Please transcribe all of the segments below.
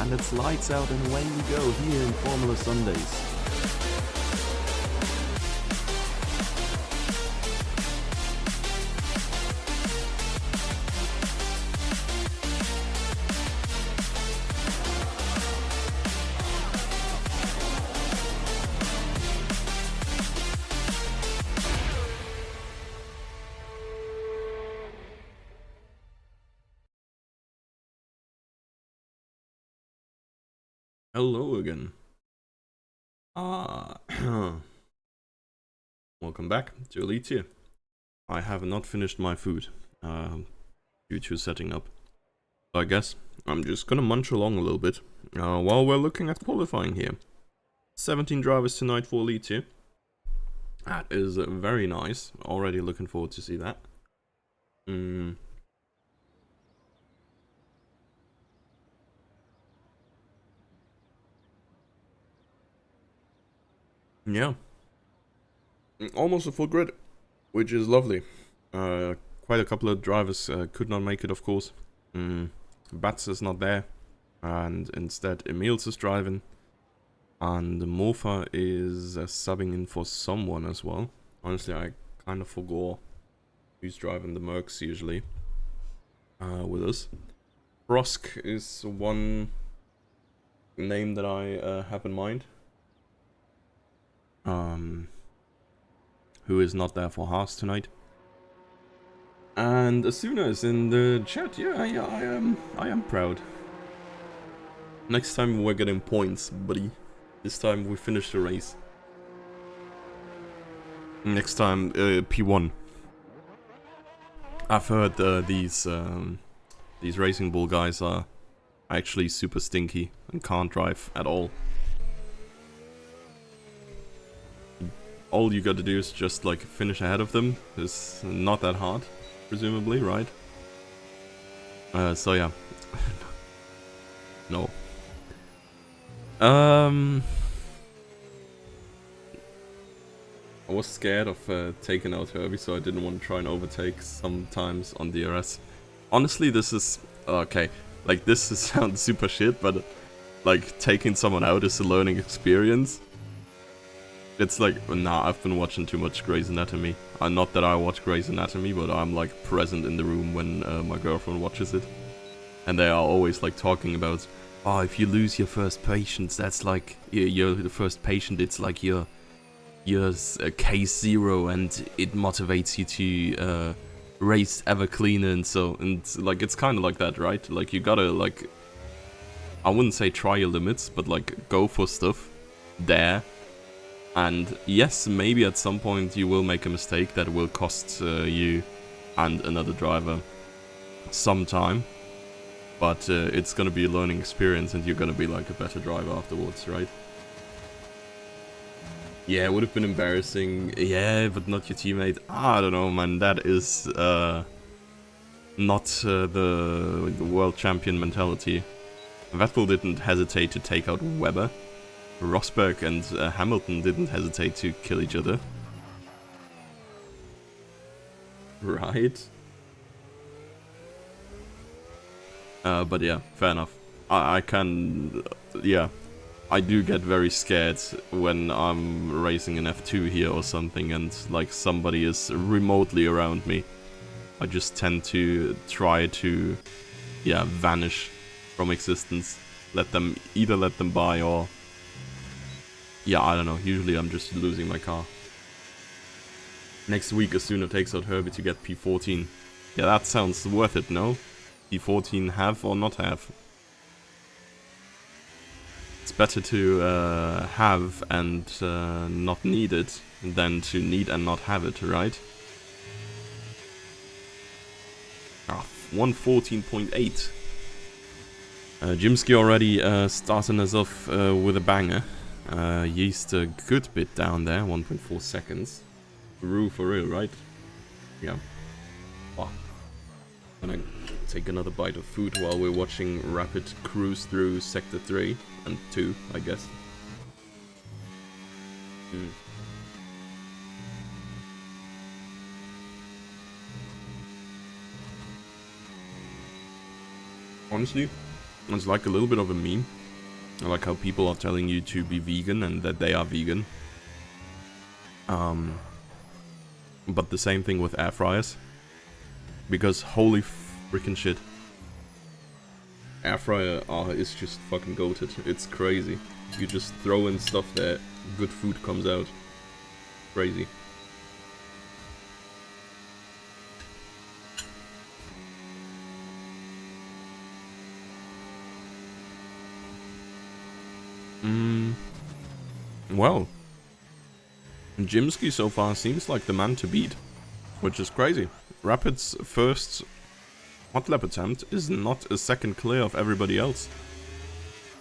And it's lights out and away we go here in Formula Sundays. Hello again. Welcome back to Elite here. I have not finished my food due to setting up. So I guess I'm just gonna munch along a little bit while we're looking at qualifying here. 17 drivers tonight for Elite here. That is very nice. Already looking forward to see that. Yeah. Almost a full grid, which is lovely. Quite a couple of drivers could not make it, of course. Bats is not there, and instead Emils is driving. And Mofa is subbing in for someone as well. Honestly, I kind of forgot who's driving the Mercs usually with us. Brosk is one name that I have in mind. Who is not there for Haas tonight. And Asuna is in the chat. Yeah, I am proud. Next time we're getting points, buddy. This time we finish the race. Next time, P1. I've heard these Racing Bull guys are actually super stinky and can't drive at all. All you gotta do is just like finish ahead of them. It's not that hard, presumably, right? So yeah. No. I was scared of taking out Herbie, so I didn't want to try and overtake sometimes on DRS. Honestly, this is okay. Like this sounds super shit, but like taking someone out is a learning experience. It's like, nah, I've been watching too much Grey's Anatomy. Not that I watch Grey's Anatomy, but I'm like present in the room when my girlfriend watches it. And they are always like talking about, oh, if you lose your first patient, that's like, you're the first patient, it's like you're case zero and it motivates you to race ever cleaner and so, and like, it's kind of like that, right? Like, you gotta like, I wouldn't say try your limits, but like, go for stuff there. And yes, maybe at some point you will make a mistake that will cost you and another driver some time. But it's gonna be a learning experience and you're gonna be like a better driver afterwards, right? Yeah, it would have been embarrassing. Yeah, but not your teammate. I don't know, man. That is not the world champion mentality. Vettel didn't hesitate to take out Webber. Rosberg and Hamilton didn't hesitate to kill each other. Right? But yeah, fair enough. I can... yeah. I do get very scared when I'm racing an F2 here or something and like somebody is remotely around me. I just tend to try to, yeah, vanish from existence. Either let them by or... yeah, I don't know. Usually I'm just losing my car. Next week, Asuna takes out Herbie to get P14. Yeah, that sounds worth it, no? P14 have or not have? It's better to have and not need it than to need and not have it, right? 114.8. Jimsky already starting us off with a banger. Yeast a good bit down there, 1.4 seconds. Rue for real, right? Yeah. Oh. Gonna take another bite of food while we're watching Rapid cruise through Sector 3 and 2, I guess. Honestly, it's like a little bit of a meme. I like how people are telling you to be vegan and that they are vegan. But the same thing with air fryers. Because holy freaking shit. Air fryer is just fucking goated. It's crazy. You just throw in stuff there, good food comes out. Crazy. Well, Jimsky so far seems like the man to beat, which is crazy. Rapid's first hot lap attempt is not a second clear of everybody else.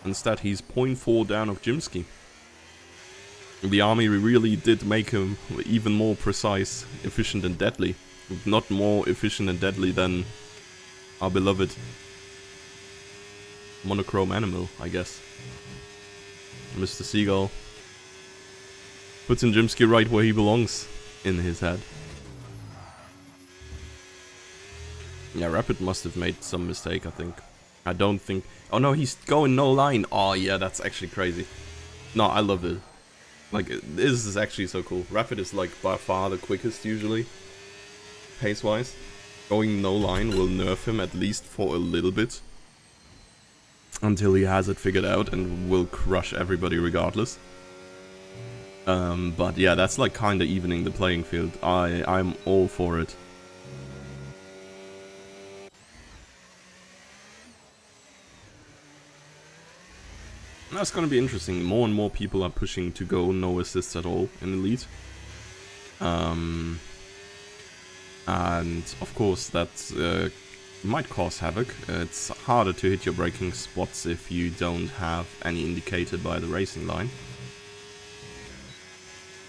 Instead, he's 0.4 down of Jimsky. The army really did make him even more precise, efficient and deadly. Not more efficient and deadly than our beloved monochrome animal, I guess. Mr. Seagull puts in Jimsky right where he belongs, in his head. Yeah, Rapid must have made some mistake, I think. I don't think... Oh no, he's going no line. Oh yeah, that's actually crazy. No, I love it. Like, this is actually so cool. Rapid is like by far the quickest usually, pace-wise. Going no line will nerf him at least for a little bit. Until he has it figured out and will crush everybody regardless. But yeah, that's like kinda evening the playing field. I'm all for it. That's gonna be interesting. More and more people are pushing to go no assists at all in Elite. And of course that might cause havoc. It's harder to hit your braking spots if you don't have any indicated by the racing line.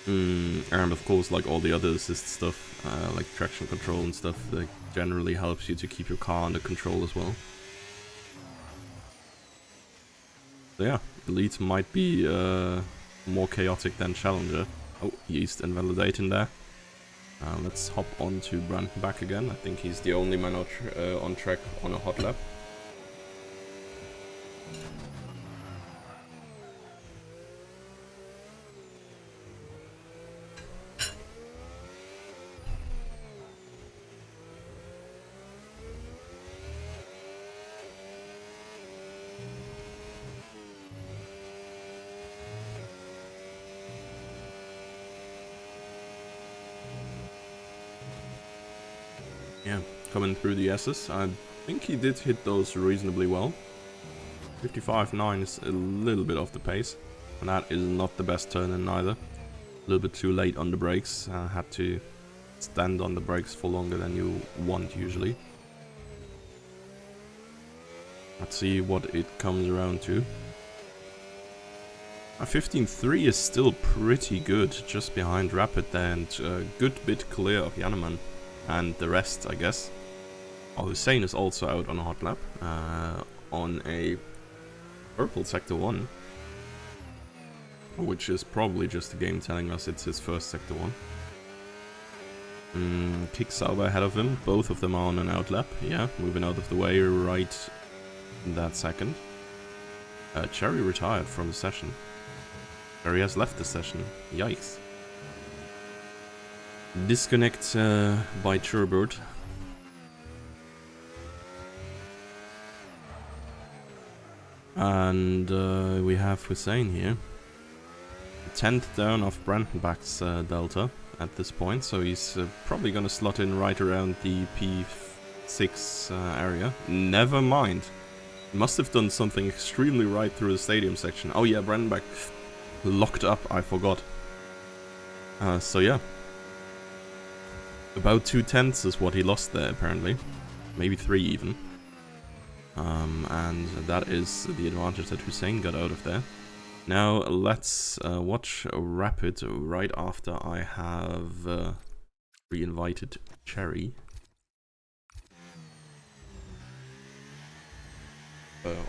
And of course, like all the other assist stuff, like traction control and stuff, that generally helps you to keep your car under control as well. So yeah, Elite might be more chaotic than Challenger. Oh, he's invalidating there. Let's hop on to Brandenburg again. I think he's the only man on track on a hot lap. Yeah, coming through the S's. I think he did hit those reasonably well. 55.9 is a little bit off the pace. And that is not the best turn in either. A little bit too late on the brakes. I had to stand on the brakes for longer than you want usually. Let's see what it comes around to. A 15.3 is still pretty good, just behind Rapid and a good bit clear of Jannemann. And the rest, I guess. Oh, Hussein is also out on a hot lap. On a purple Sector 1. Which is probably just the game telling us it's his first Sector 1. Kick Sauber ahead of him. Both of them are on an out lap. Yeah, moving out of the way right in that second. Cherry retired from the session. Cherry has left the session. Yikes. Disconnect by Turbird. And we have Hussein here. 10th down of Brandenburg's Delta at this point, so he's probably gonna slot in right around the P6 area. Never mind. Must have done something extremely right through the stadium section. Oh yeah, Brandenburg locked up, I forgot. So yeah. About 2/10 is what he lost there, apparently. Maybe 3 even. And that is the advantage that Hussein got out of there. Now let's watch Rapid right after I have re-invited Cherry.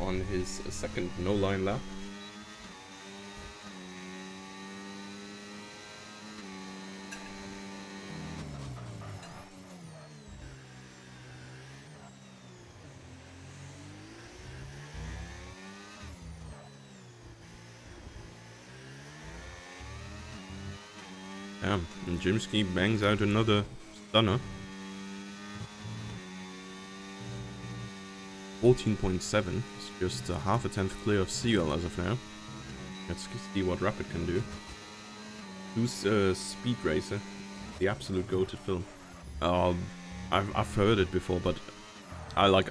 On his second no-line lap. Yeah, and Jimsky bangs out another stunner. 14.7. It's just half a tenth clear of Seagull as of now. Let's see what Rapid can do. Who's Speed Racer? The absolute goated film. I've heard it before, but I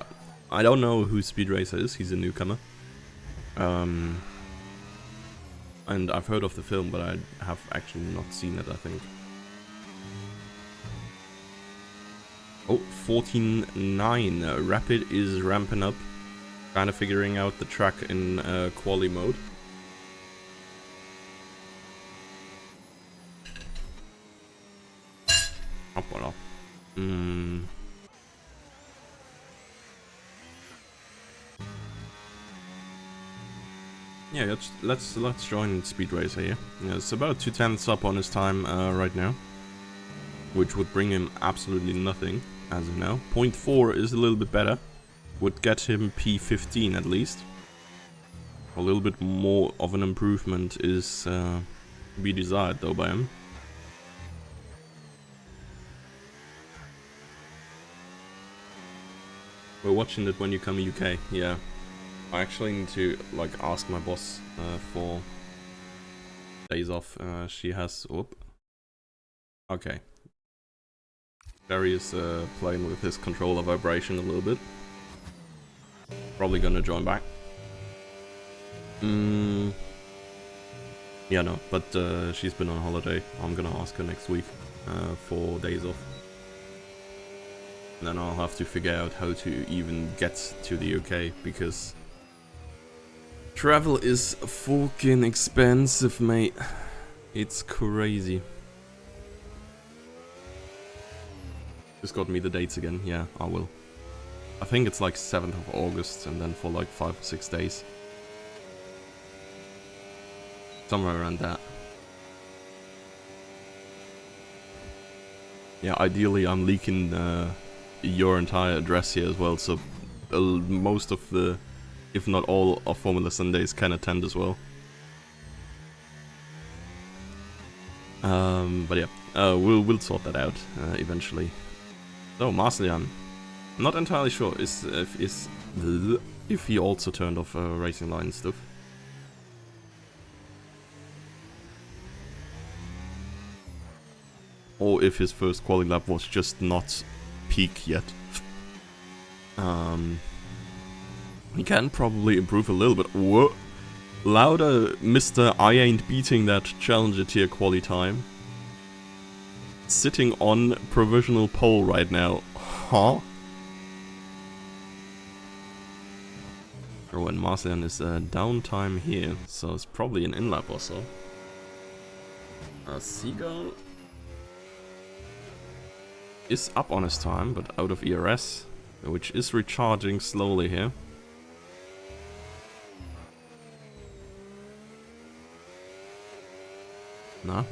don't know who Speed Racer is. He's a newcomer. And I've heard of the film, but I have actually not seen it, I think. Oh, 14.9. Rapid is ramping up. Kind of figuring out the track in quali mode. Up or up. Yeah, let's join Speed Racer here. Yeah, it's about 2/10 up on his time right now, which would bring him absolutely nothing as of now. 0.4 is a little bit better, would get him P15 at least. A little bit more of an improvement is to be desired though by him. We're watching it when you come to UK, yeah. I actually need to like ask my boss for days off. She has. Whoop. Okay. Barry is playing with his controller vibration a little bit. Probably gonna join back. Yeah, no, but she's been on holiday. I'm gonna ask her next week for days off. And then I'll have to figure out how to even get to the UK because travel is fucking expensive, mate. It's crazy. Just got me the dates again. Yeah, I will. I think it's like 7th of August and then for like 5 or 6 days. Somewhere around that. Yeah, ideally I'm leaking your entire address here as well, so most of the, if not all, of Formula Sundays can attend as well. But yeah, we'll sort that out eventually. So Marcellian, not entirely sure if he also turned off racing line stuff. Or if his first quality lap was just not peak yet. He can probably improve a little bit. Whoa. Lauda, Mr. I ain't beating that Challenger tier quali time. Sitting on provisional pole right now. Huh? Oh, and Marcellian is downtime here, so it's probably an in-lap or so. Seagull is up on his time, but out of ERS, which is recharging slowly here. No.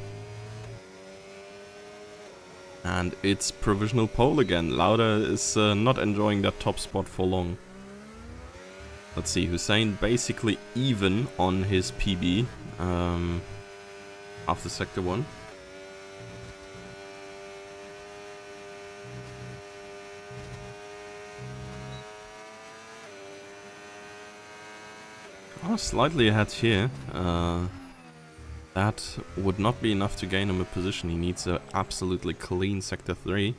And it's provisional pole again. Lauda is not enjoying that top spot for long. Let's see, Hussein basically even on his PB after Sector 1. Oh, slightly ahead here. That would not be enough to gain him a position. He needs an absolutely clean Sector 3. As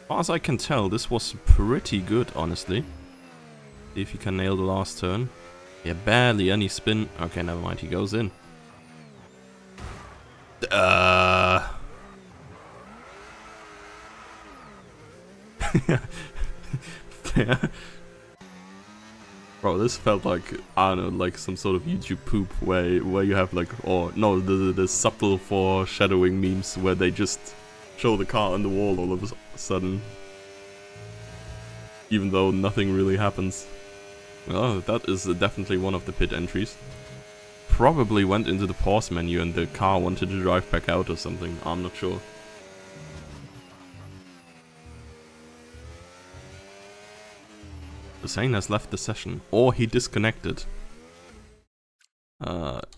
far as I can tell, this was pretty good, honestly. See if he can nail the last turn. Yeah, barely any spin. Okay, never mind, he goes in. Fair. Bro, this felt like, I don't know, like some sort of YouTube poop where you have like, or no, the subtle foreshadowing memes where they just show the car on the wall all of a sudden. Even though nothing really happens. Well, that is definitely one of the pit entries. Probably went into the pause menu and the car wanted to drive back out or something, I'm not sure. Hussein has left the session, or he disconnected.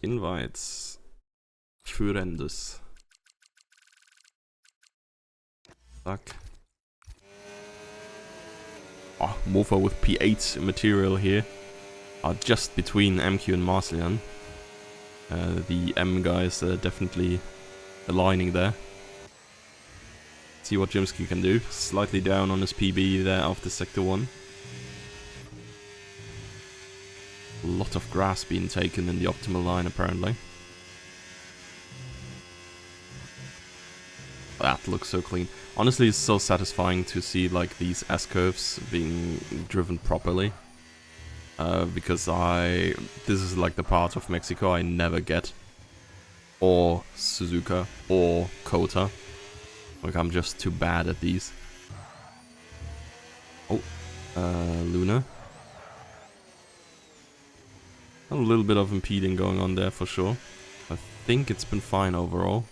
Invites. Führendes. Stuck. Oh, Morpho with P8 material here. Just between MQ and Marcellian. The M guys are definitely aligning there. See what Jimsky can do. Slightly down on his PB there after Sector 1. A lot of grass being taken in the optimal line apparently. That looks so clean. Honestly, it's so satisfying to see like these S-curves being driven properly. Because this is like the part of Mexico I never get. Or Suzuka, or Kota. Like, I'm just too bad at these. Oh, Luna. A little bit of impeding going on there for sure. I think it's been fine overall.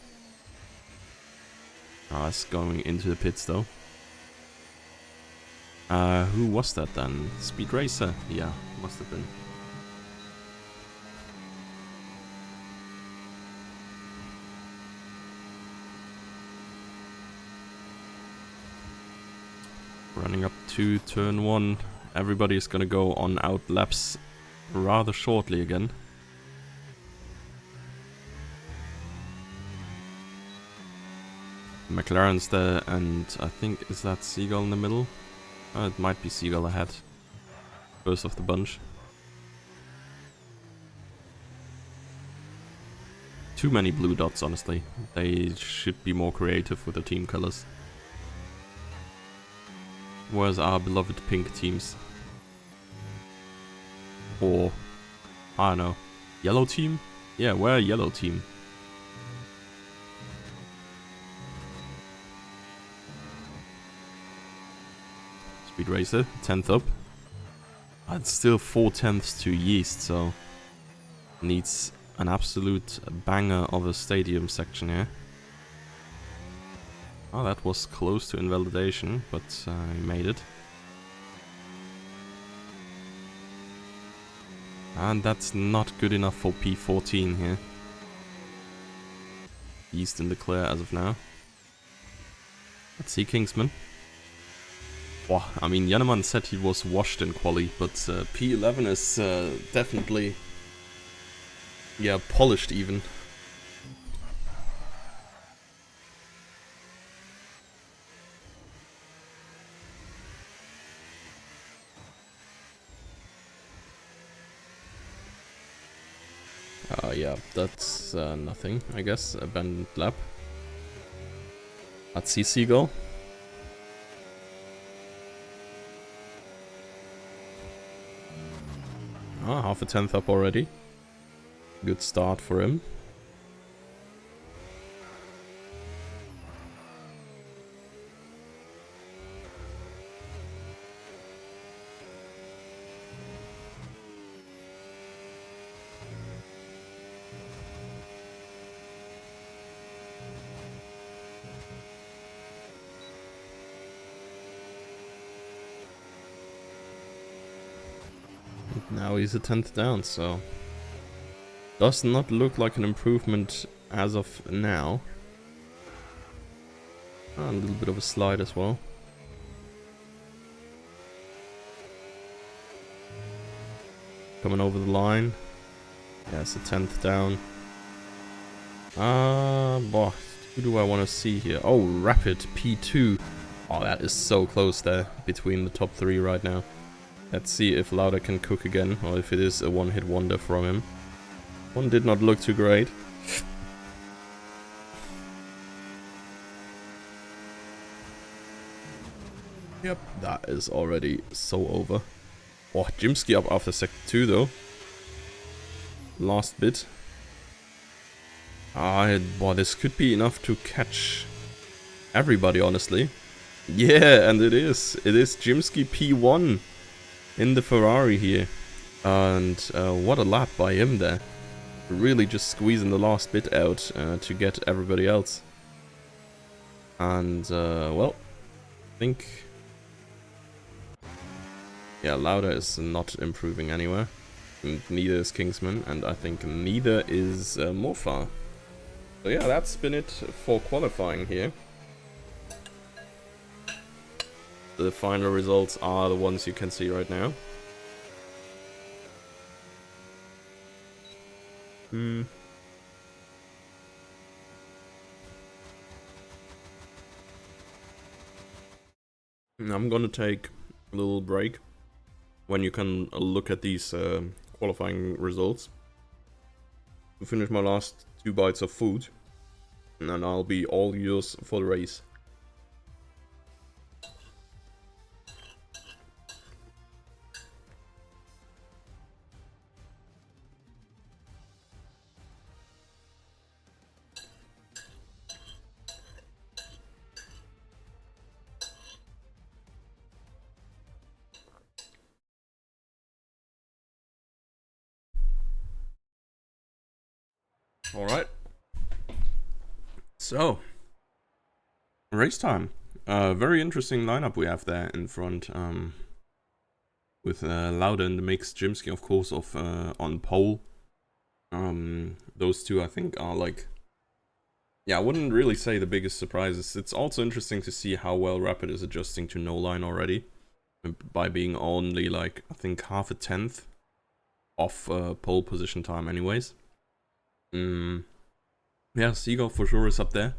It's going into the pits though. Who was that then? Speed Racer? Yeah, must have been. Running up to turn 1. Everybody is gonna go on out laps rather shortly again. McLaren's there, and I think, is that Seagull in the middle? It might be Seagull ahead. First of the bunch. Too many blue dots, honestly. They should be more creative with the team colors. Where's our beloved pink teams? Or, I don't know, yellow team? Yeah, we're a yellow team. Speed Racer, 10th up. It's still 4/10 to Yeast, so needs an absolute banger of a stadium section here. Oh, that was close to invalidation, but he made it. And that's not good enough for P14 here. Yeast in the clear as of now. Let's see Kingsman. Wow, I mean, Jannemann said he was washed in quali, but P11 is definitely, yeah, polished even. Yeah, that's nothing, I guess. Abandoned lap. Let's see Seagull. Ah, half a 10th up already. Good start for him. Now he's a 10th down, so does not look like an improvement as of now. A little bit of a slide as well. Coming over the line. Yeah, it's a 10th down. Boy, who do I want to see here? Oh, Rapid P2. Oh, that is so close there between the top 3 right now. Let's see if Lauda can cook again, or if it is a one-hit wonder from him. One did not look too great. Yep, that is already so over. Oh, Jimsky up after sector 2 though. Last bit. Boy, this could be enough to catch everybody, honestly. Yeah, and it is. It is Jimsky P1 in the Ferrari here. And what a lap by him there. Really just squeezing the last bit out to get everybody else. And, well, I think... yeah, Lauda is not improving anywhere. And neither is Kingsman, and I think neither is Morfar. So yeah, that's been it for qualifying here. The final results are the ones you can see right now. I'm gonna take a little break when you can look at these qualifying results to finish my last 2 bites of food, and then I'll be all yours for the race. Alright. So, race time. Very interesting lineup we have there in front. With Lauda in the mix, Jimsky, of course, on pole. Those two, I think, are like... Yeah, I wouldn't really say the biggest surprises. It's also interesting to see how well Rapid is adjusting to no line already. By being only, like, I think half a tenth off pole position time anyways. Yeah, Seagull for sure is up there.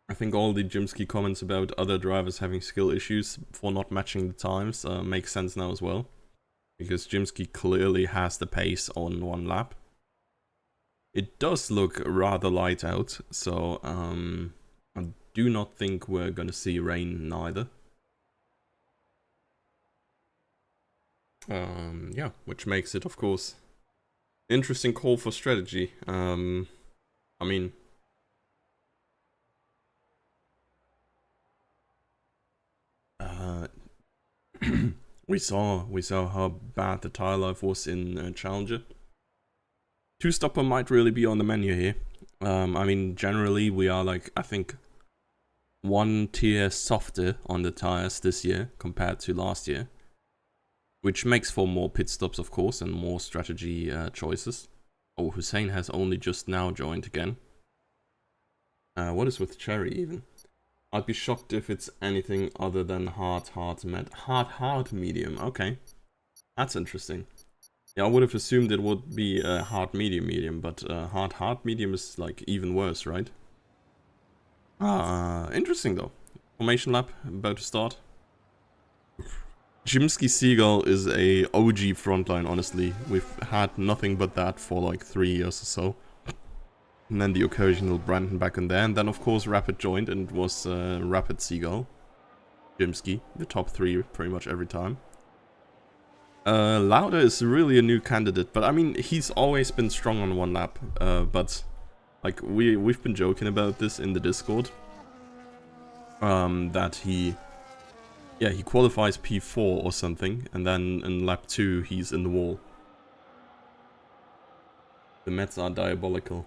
I think all the Jimsky comments about other drivers having skill issues for not matching the times make sense now as well. Because Jimsky clearly has the pace on 1 lap. It does look rather light out, so I do not think we're gonna see rain neither. Yeah, which makes it, of course, interesting call for strategy. I mean... we saw how bad the tire life was in Challenger. 2-stopper might really be on the menu here. I mean, generally we are like, I think, 1 tier softer on the tires this year compared to last year. Which makes for more pit stops, of course, and more strategy choices. Oh, Hussein has only just now joined again. What is with Cherry even? I'd be shocked if it's anything other than hard, medium. Okay. That's interesting. Yeah, I would have assumed it would be a hard, medium, but hard, medium is like even worse, right? Interesting though. Formation lap about to start. Jimsky Seagull is a OG frontline, honestly. We've had nothing but that for like 3 years or so. And then the occasional Brandon back in there. And then, of course, Rapid joined, and it was Rapid Seagull. Jimsky, the top 3 pretty much every time. Lauda is really a new candidate, but I mean, he's always been strong on 1 lap. But, like, we've been joking about this in the Discord. That he qualifies P4 or something, and then in lap 2 he's in the wall. The Mets are diabolical.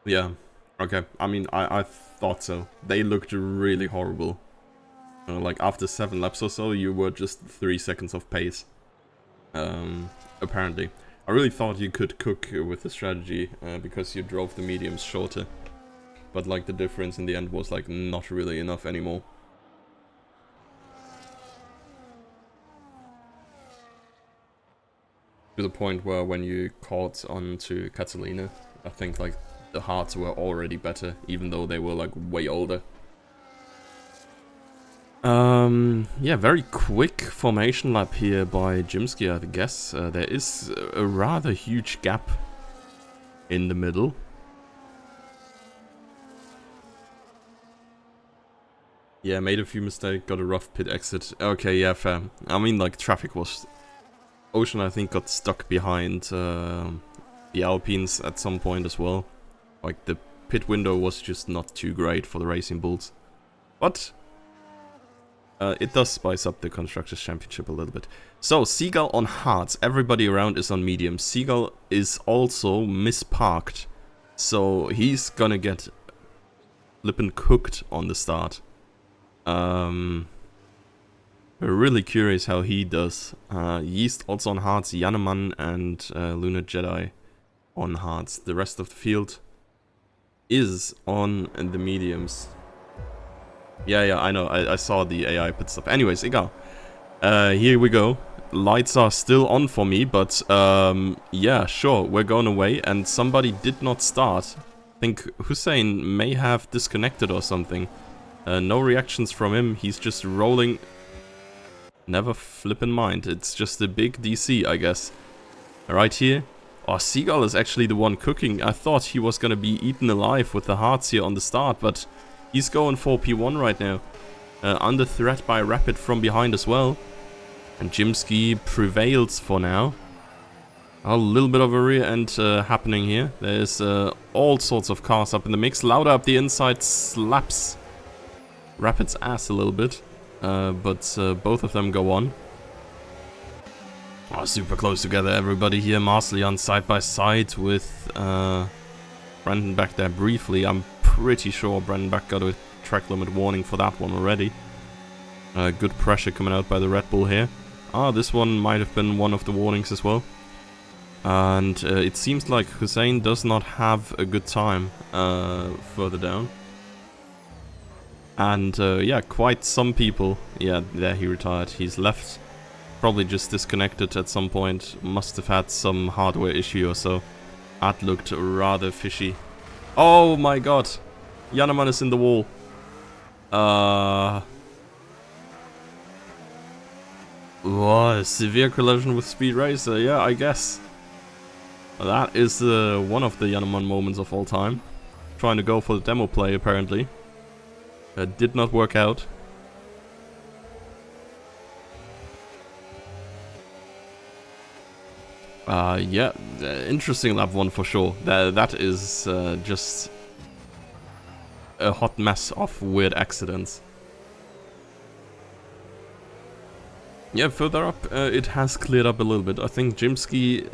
Yeah, okay. I mean, I thought so. They looked really horrible. Like, after 7 laps or so, you were just 3 seconds off pace. Apparently. I really thought you could cook with the strategy, because you drove the mediums shorter. But, like, the difference in the end was, like, not really enough anymore. To the point where when you caught on to Catalina, I think, like, the hards were already better, even though they were, like, way older. Yeah, very quick formation lap here by Jimsky, I guess. There is a rather huge gap in the middle. Yeah, made a few mistakes, got a rough pit exit. Okay, yeah, fair. I mean, like, traffic was... Ocean, I think, got stuck behind the Alpines at some point as well. Like, the pit window was just not too great for the Racing Bulls. But it does spice up the Constructors' Championship a little bit. So, Seagull on hards. Everybody around is on medium. Seagull is also misparked. So, he's gonna get flippin' cooked on the start. We're really curious how he does. Yeast also on hards. Jannemann and Lunar Jedi on hards. The rest of the field is on the mediums. Yeah, I know. I saw the AI pit stop. Anyways, egal. Here we go. Lights are still on for me, but yeah, sure, we're going away. And somebody did not start. I think Hussein may have disconnected or something. No reactions from him. He's just rolling. Never flip in mind. It's just a big DC, I guess. Right here. Oh, Seagull is actually the one cooking. I thought he was gonna be eaten alive with the hearts here on the start, but he's going for P1 right now. Under threat by Rapid from behind as well. And Jimsky prevails for now. A little bit of a rear end happening here. There's all sorts of cars up in the mix. Lauda up the inside slaps Rapid's ass a little bit. But both of them go on. Oh, super close together, everybody here. Marslian side by side with Brandon back there briefly. I'm pretty sure Brandon back got a track limit warning for that one already. Good pressure coming out by the Red Bull here. Ah, this one might have been one of the warnings as well. And it seems like Hussein does not have a good time further down. And yeah, quite some people. Yeah, there he retired. He's left. Probably just disconnected at some point. Must have had some hardware issue or so. That looked rather fishy. Oh my god. Jannemann is in the wall. Whoa, severe collision with Speed Racer. Yeah, I guess. That is one of the Jannemann moments of all time. Trying to go for the demo play, apparently. Did not work out. Yeah, interesting lap one for sure. That is just a hot mess of weird accidents. Yeah, further up, it has cleared up a little bit. I think Jimsky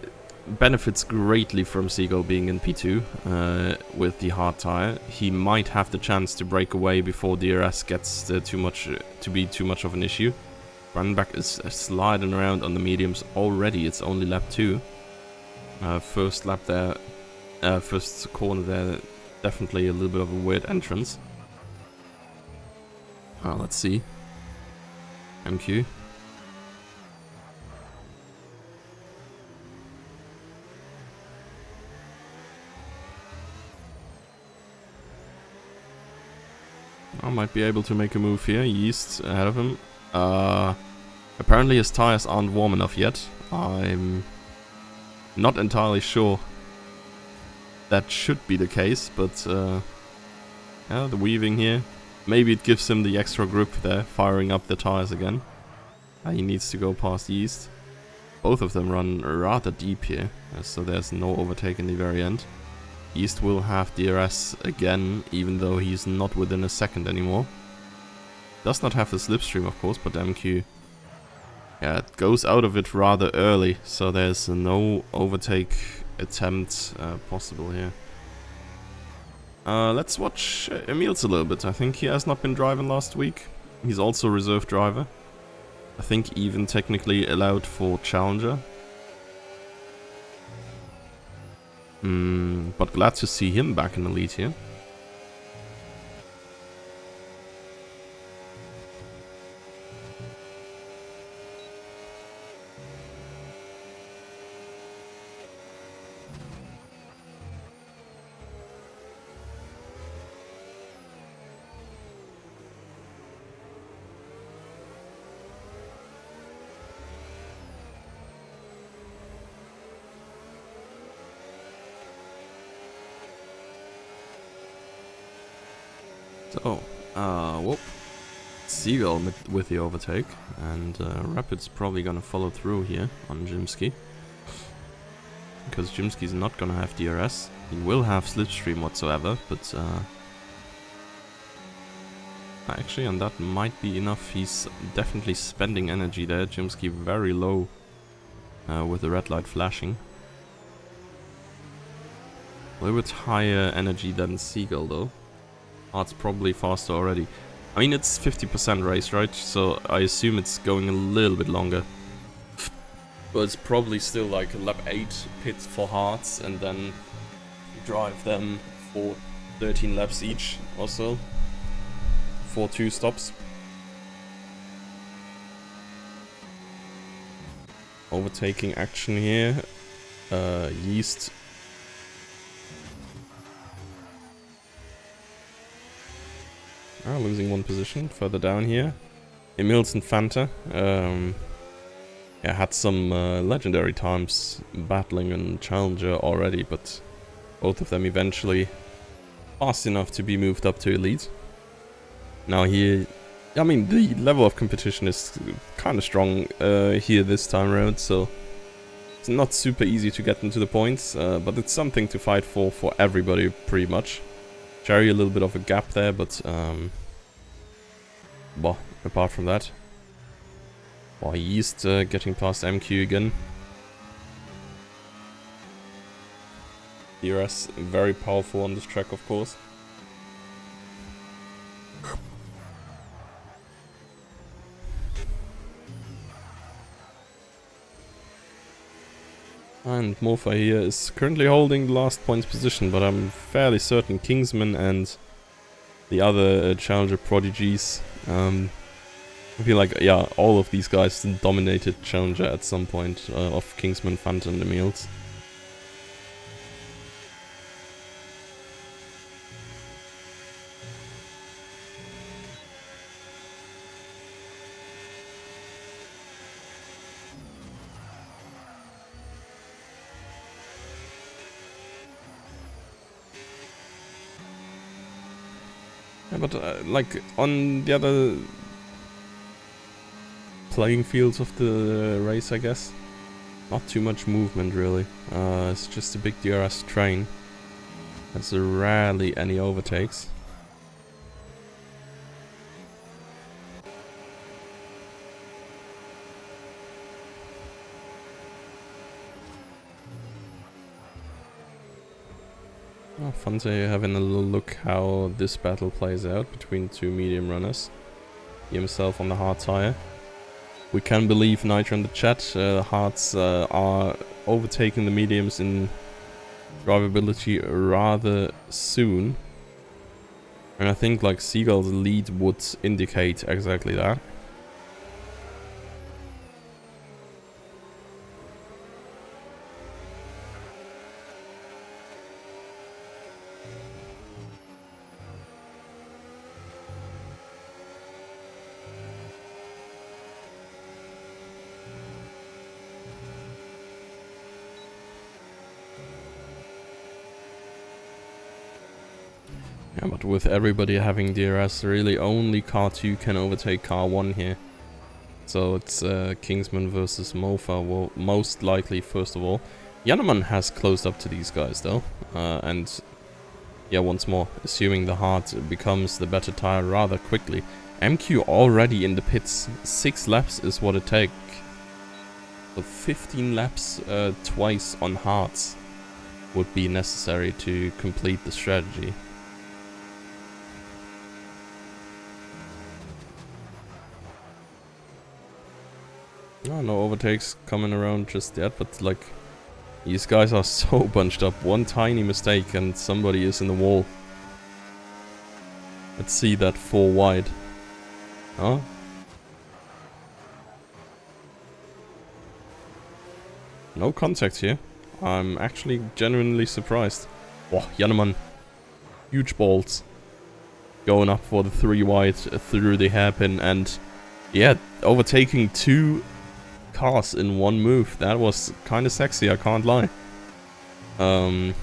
benefits greatly from Seagull being in P2 with the hard tire. He might have the chance to break away before DRS gets too much of an issue. Brandenburg is sliding around on the mediums already. It's only lap 2. First lap there, first corner there, definitely a little bit of a weird entrance. Let's see. MQ. I might be able to make a move here. Yeast ahead of him. Apparently his tires aren't warm enough yet. I'm not entirely sure that should be the case, but yeah, the weaving here. Maybe it gives him the extra grip there, firing up the tires again. He needs to go past Yeast. Both of them run rather deep here, so there's no overtake in the very end. Yeast will have DRS again, even though he's not within a second anymore. Does not have the slipstream, of course, but MQ, yeah, it goes out of it rather early, so there's no overtake attempt possible here. Let's watch Emils a little bit. I think he has not been driving last week. He's also a reserve driver. I think even technically allowed for Challenger. But glad to see him back in the lead here. So, whoop. Seagull with the overtake, and Rapid's probably gonna follow through here on Jimsky. Because Jimsky's not gonna have DRS. He will have slipstream whatsoever, but actually, and that might be enough. He's definitely spending energy there. Jimsky very low with the red light flashing. A little bit higher energy than Seagull though. It's probably faster already. I mean, it's 50% race, right? So I assume it's going a little bit longer. But it's probably still like lap 8 pits for Hearts and then drive them for 13 laps each or so. for 2 stops. Overtaking action here. Yeast. Losing 1 position further down here. Emils and Fanta. Yeah, had some legendary times battling in Challenger already, but both of them eventually fast enough to be moved up to Elite. Now here, I mean, the level of competition is kind of strong here this time around, so it's not super easy to get into the points, but it's something to fight for everybody pretty much. Jerry a little bit of a gap there, but well, apart from that, well, Yeast getting past MQ again. DRS very powerful on this track, of course. And Mofa here is currently holding the last points position, but I'm fairly certain Kingsman and the other Challenger prodigies, I feel like, yeah, all of these guys dominated Challenger at some point of Kingsman, Fanta and Emils. Yeah, but like on the other playing fields of the race, I guess, not too much movement really. It's just a big DRS train. There's rarely any overtakes. Oh, fun to having a little look how this battle plays out between 2 medium runners. He himself on the hard tire. We can believe Nitro in the chat. The hards are overtaking the mediums in drivability rather soon. And I think like Seagull's lead would indicate exactly that. Yeah, but with everybody having DRS, really only car 2 can overtake car 1 here. So it's Kingsman versus Mofa, well, most likely first of all. Yanneman has closed up to these guys though, and yeah, once more, assuming the hard becomes the better tire rather quickly. MQ already in the pits, 6 laps is what it takes. So 15 laps twice on hards would be necessary to complete the strategy. Oh, no overtakes coming around just yet, but like, these guys are so bunched up. One tiny mistake and somebody is in the wall. Let's see that 4 wide. Huh? No contact here. I'm actually genuinely surprised. Oh, Yanneman. Huge balls. Going up for the 3 wide through the hairpin and yeah, overtaking 2 cars in one move. That was kind of sexy, I can't lie.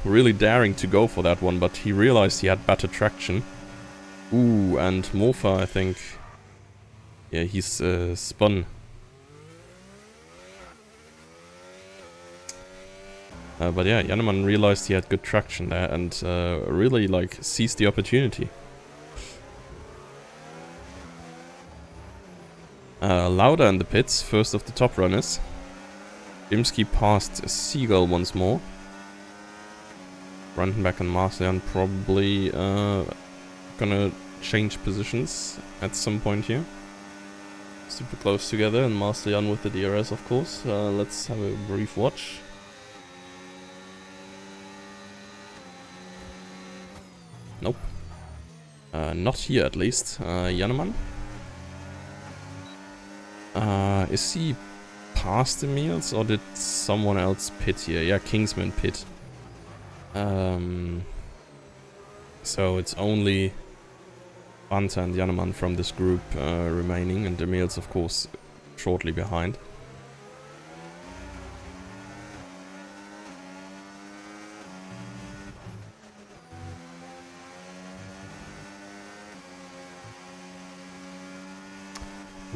Really daring to go for that one, but he realized he had better traction. Ooh, and Mofa, I think, yeah, he's spun. But yeah, Yanneman realized he had good traction there and really like seized the opportunity. Lauda in the pits, first of the top runners. Dimsky passed Seagull once more. Brandenburg and Marcian probably gonna change positions at some point here. Super close together, and Marcian with the DRS, of course. Let's have a brief watch. Nope. Not here at least. Janeman? Is he past the meals or did someone else pit here? Yeah, Kingsman pit. So it's only Fanta and Janeman from this group remaining, and the meals of course shortly behind.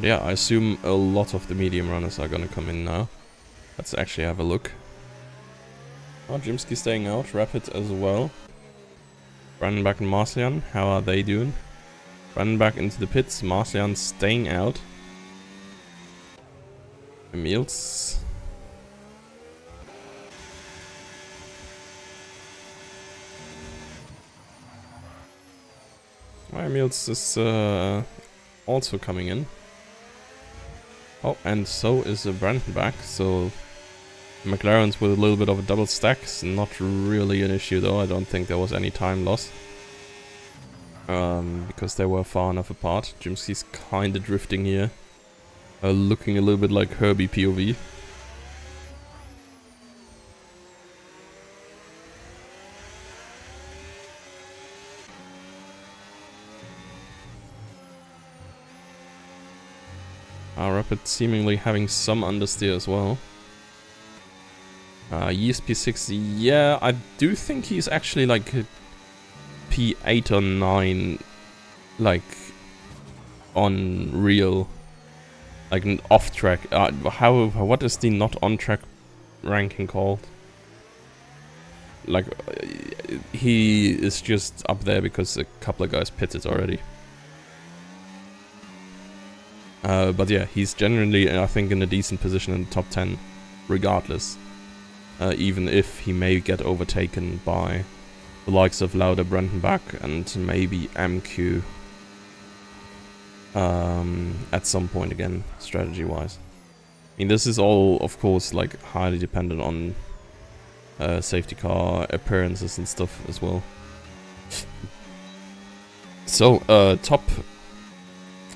Yeah, I assume a lot of the medium runners are gonna come in now. Let's actually have a look. Oh, Jimsky staying out, Rapid as well. Brandenburg and Marcian, how are they doing? Brandenburg into the pits, Marcian staying out. Emils. My Emils is also coming in. Oh, and so is Brandenburg, so McLaren's with a little bit of a double stack. It's not really an issue though, I don't think there was any time loss. Because they were far enough apart. Jimsky's kinda drifting here. Looking a little bit like Herbie POV. Rapid seemingly having some understeer as well. ESP6, yeah, I do think he's actually like P8 or 9, like on real, like an off track. What is the not on track ranking called? Like he is just up there because a couple of guys pitted already. But yeah, he's generally, I think, in a decent position in the top 10, regardless. Even if he may get overtaken by the likes of Lauda, Brandenburg, and maybe MQ at some point again, strategy-wise. I mean, this is all, of course, like highly dependent on safety car appearances and stuff as well. So, top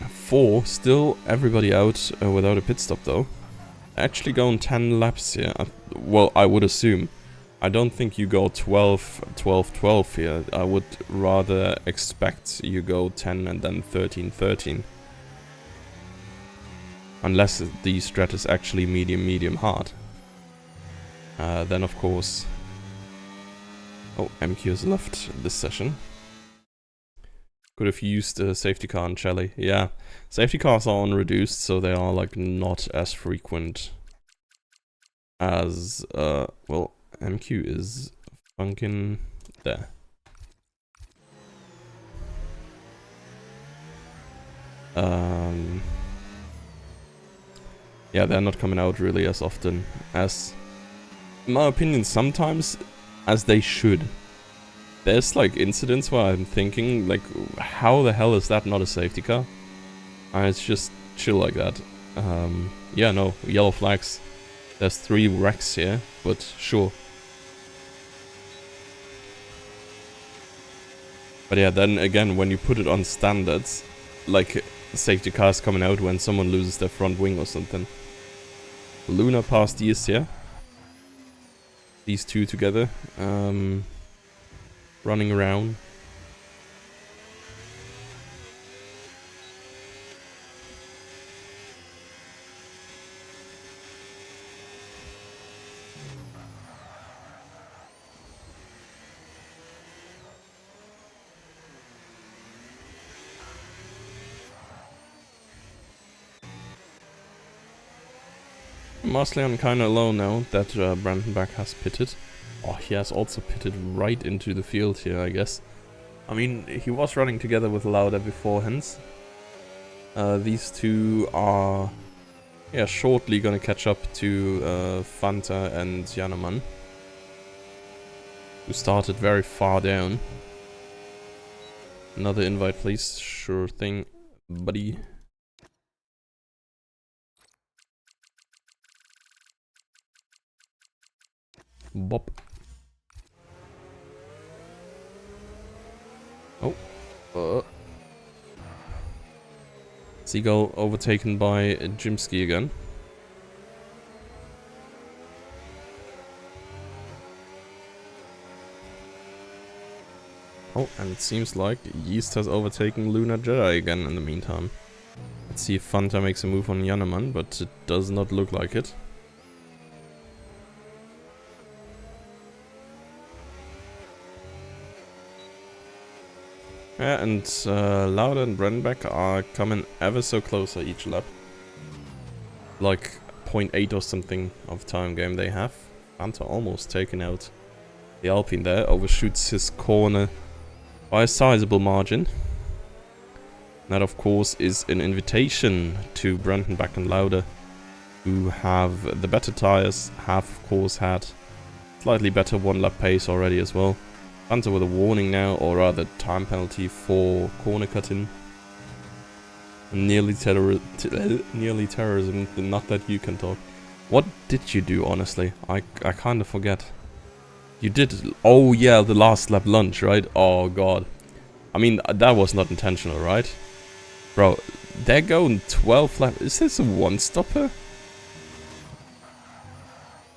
4, still everybody out without a pit stop though. Actually going 10 laps here. Well, I would assume. I don't think you go 12, 12, 12 here. I would rather expect you go 10 and then 13, 13. Unless the strat is actually medium, medium hard. Then of course... Oh, MQ has left this session. Could have used a safety car on Chelly. Yeah, safety cars are on reduced, so they are like not as frequent as well, MQ is funkin' there. Yeah, they're not coming out really as often as, in my opinion, sometimes as they should. There's like incidents where I'm thinking, like, how the hell is that not a safety car? And it's just chill like that. Yeah, no, yellow flags. There's 3 wrecks here, but sure. But yeah, then again, when you put it on standards, like safety cars coming out when someone loses their front wing or something. Luna past these here. These two together. Running around. Marcian kinda alone now that Brandenburg has pitted. Oh, he has also pitted right into the field here, I guess. I mean, he was running together with Lauda beforehand. These two are, yeah, shortly gonna catch up to Fanta and Janeman, who started very far down. Another invite, please. Sure thing, buddy. Bop. Oh, Seagull overtaken by Jimsky again. Oh, and it seems like Yeast has overtaken Lunar Jedi again in the meantime. Let's see if Fanta makes a move on Yanneman, but it does not look like it. Yeah, and Lauda and Brenbeck are coming ever so closer each lap. Like 0.8 or something of time game they have. Fanta almost taken out the Alpine there, overshoots his corner by a sizable margin. That of course is an invitation to Brandenburg and Lauda, who have the better tires, have of course had slightly better one lap pace already as well. Fanta with a warning now, or rather time penalty for corner cutting. Nearly terrorism, not that you can talk. What did you do, honestly? I kind of forget. You did... Oh yeah, the last lap lunge, right? Oh god. I mean, that was not intentional, right? Bro, they're going 12 laps. Is this a one-stopper?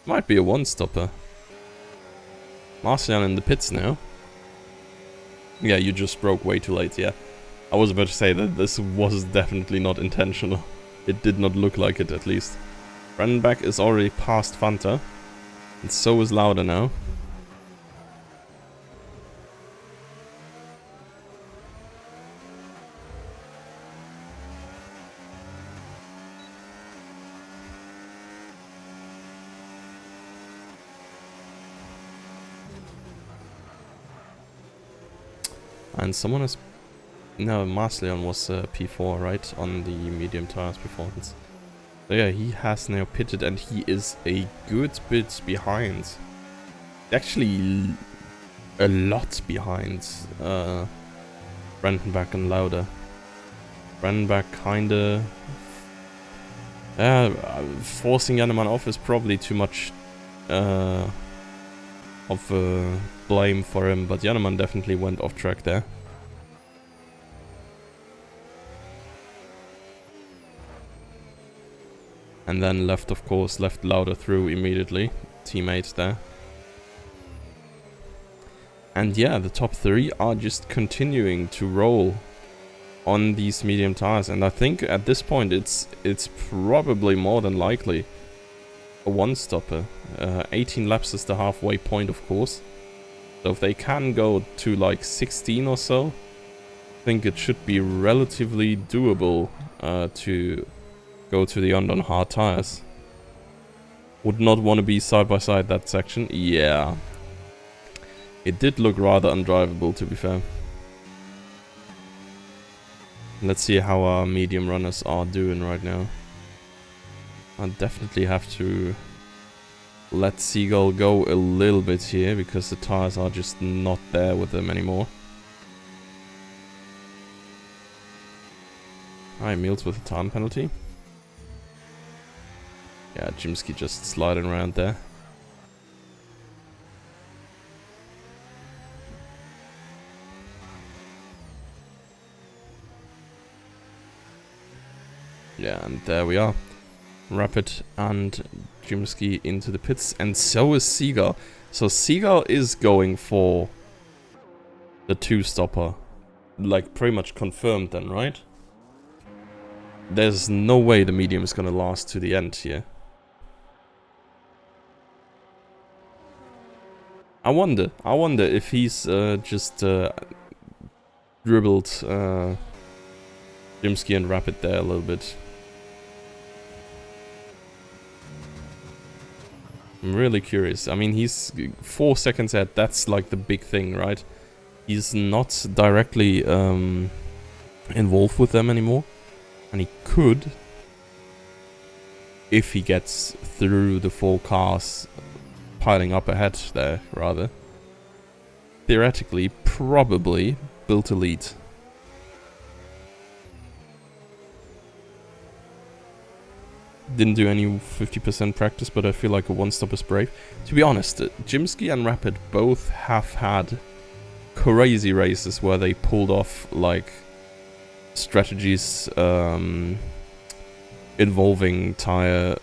Might be a one-stopper. Marcian in the pits now. Yeah, you just broke way too late, yeah. I was about to say that this was definitely not intentional. It did not look like it, at least. Brandenburg is already past Fanta. And so is Lauda now. And someone has... No, Marcian was P4, right? On the medium tires performance. So yeah, he has now pitted and he is a good bit behind. Actually, a lot behind Brandenburg and Lauda. Brandenburg kinda... forcing Yanneman off is probably too much of blame for him, but Yanneman definitely went off track there. And then left, of course, left Lauda through immediately. Teammates there. And yeah, the top three are just continuing to roll on these medium tires. And I think at this point it's probably more than likely a one-stopper. 18 laps is the halfway point, of course. So if they can go to like 16 or so, I think it should be relatively doable to go to the end on hard tires. Would not want to be side by side that section. Yeah. It did look rather undrivable, to be fair. Let's see how our medium runners are doing right now. I definitely have to let Seagull go a little bit here, because the tires are just not there with them anymore. Hi, Meals with a time penalty. Yeah, Jimsky just sliding around there. Yeah, and there we are. Rapid and Jimsky into the pits, and so is Seagull. So Seagull is going for the two-stopper. Like, pretty much confirmed then, right? There's no way the medium is gonna last to the end here. I wonder if he's just dribbled Jimsky and Rapid there a little bit. I'm really curious. I mean, he's 4 seconds ahead. That's like the big thing, right? He's not directly involved with them anymore. And he could, if he gets through the 4 cars piling up ahead there, rather, theoretically, probably build a lead. Didn't do any 50% practice, but I feel like a one-stop is brave. To be honest, Jimsky and Rapid both have had crazy races where they pulled off like strategies involving tire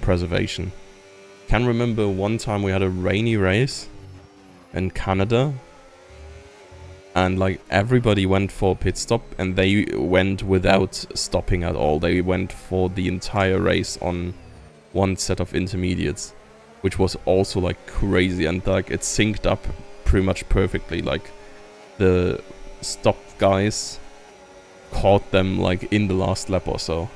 preservation. Can remember one time we had a rainy race in Canada, and like everybody went for a pit stop, and they went without stopping at all. They went for the entire race on one set of intermediates, which was also like crazy, and like it synced up pretty much perfectly. Like the stopped guys caught them like in the last lap or so.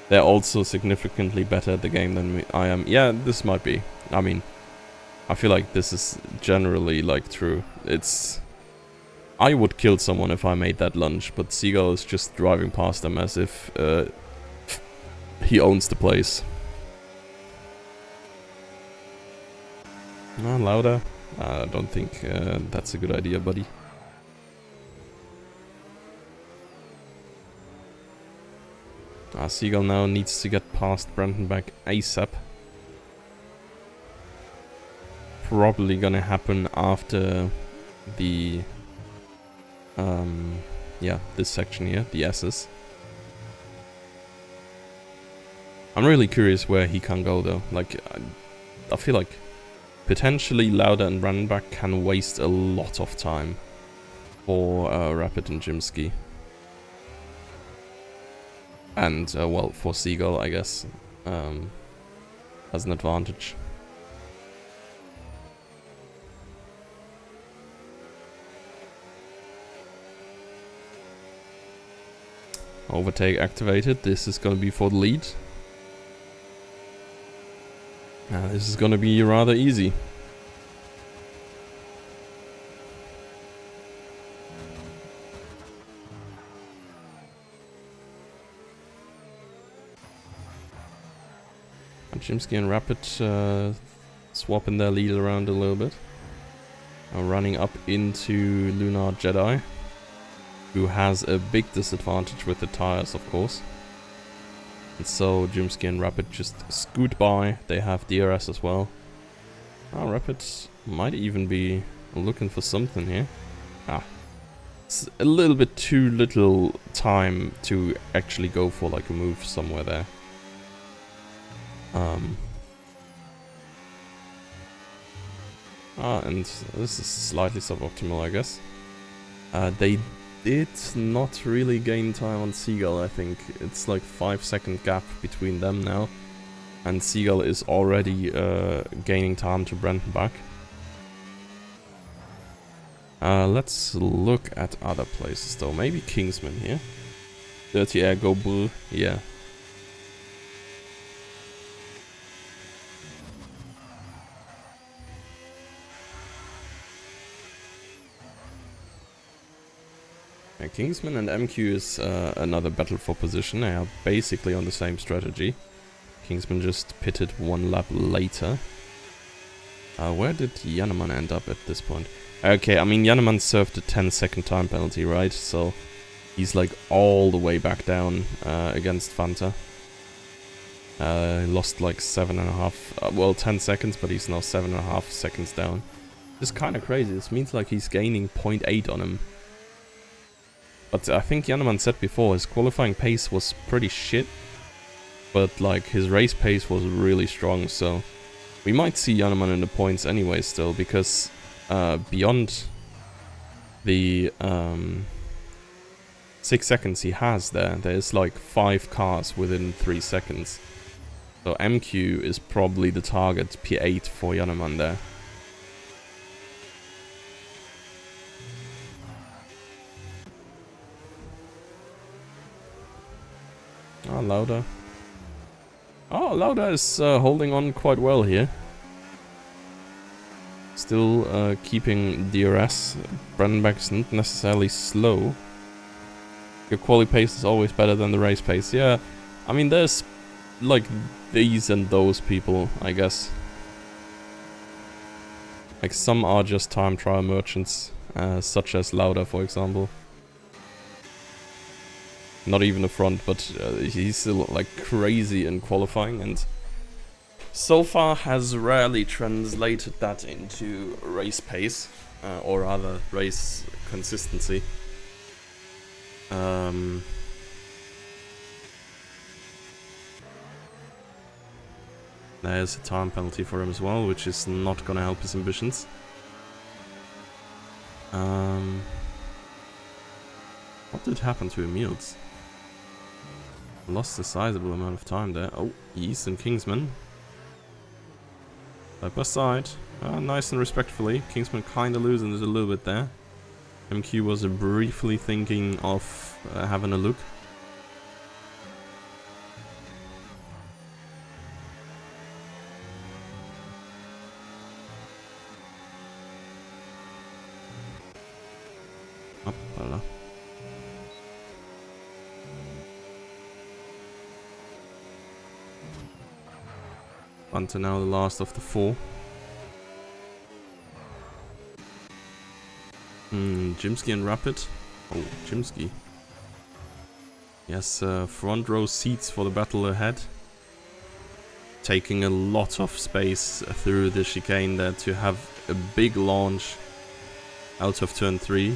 They're also significantly better at the game than I am. Yeah, this might be. I mean, I feel like this is generally like true. It's... I would kill someone if I made that lunge, but Seagull is just driving past them as if he owns the place. Louder? I don't think that's a good idea, buddy. Seagull now needs to get past Brandenburg ASAP. Probably gonna happen after the... yeah, this section here, the S's. I'm really curious where he can go though. Like, I feel like potentially Lauda and Brandenburg can waste a lot of time for Rapid and Jimsky. And, well, for Seagull, I guess, as an advantage. Overtake activated. This is going to be for the lead. This is going to be rather easy. Jimsky and Rapid swapping their lead around a little bit. Running up into Lunar Jedi, who has a big disadvantage with the tires, of course. And so Jimsky and Rapid just scoot by. They have DRS as well. Rapid might even be looking for something here. It's a little bit too little time to actually go for like a move somewhere there. And this is slightly suboptimal, I guess. They did not really gain time on Seagull, I think. It's like 5-second gap between them now. And Seagull is already gaining time to Brandenburg. Let's look at other places though. Maybe Kingsman here. Dirty Air, go Bull. Yeah. Kingsman and MQ is another battle for position. They are basically on the same strategy. Kingsman just pitted one lap later. Where did Jannemann end up at this point? Okay, I mean, Jannemann served a 10-second time penalty, right? So he's like all the way back down against Fanta. Lost like 7.5, well, 10 seconds, but he's now 7.5 seconds down. It's kind of crazy. This means like he's gaining 0.8 on him. But I think Jannemann said before, his qualifying pace was pretty shit. But like his race pace was really strong, so we might see Jannemann in the points anyway still, because beyond the 6 seconds he has there's like 5 cars within 3 seconds. So MQ is probably the target P8 for Jannemann there. Lauda. Lauda is holding on quite well here. Still keeping DRS. Brandenburg is not necessarily slow. Your quali pace is always better than the race pace. Yeah, I mean there's like these and those people, I guess. Like some are just time trial merchants, such as Lauda, for example. Not even a front, but he's still like crazy in qualifying, and so far has rarely translated that into race pace. or rather race consistency. There's a time penalty for him as well, which is not gonna help his ambitions. What did happen to Emils? Lost a sizable amount of time there. Oh, Yeast and Kingsman. Side by side. Nice and respectfully. Kingsman kinda losing it a little bit there. MQ was briefly thinking of having a look. Hoppala. Until now the last of the 4. Jimsky and Rapid. Oh, Jimsky. Yes, front row seats for the battle ahead. Taking a lot of space through the chicane there to have a big launch out of turn 3.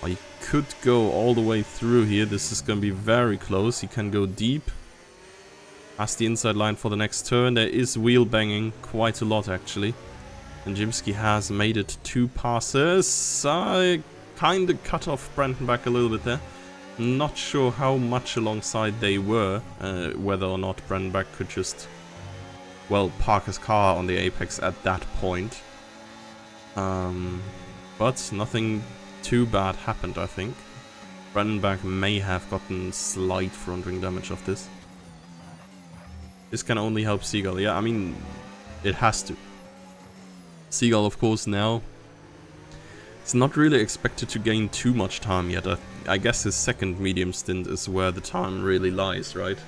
He could go all the way through here. This is going to be very close. He can go deep. Past the inside line for the next turn. There is wheel banging quite a lot actually. And Jimsky has made it 2 passes. I kind of cut off Brandenburg a little bit there. Not sure how much alongside they were. Whether or not Brandenburg could just, well, park his car on the apex at that point. But nothing too bad happened, I think. Brandenburg may have gotten slight front wing damage of this. This can only help Seagull. Yeah, I mean, it has to. Seagull, of course, now it's not really expected to gain too much time yet. I guess his second medium stint is where the time really lies, right?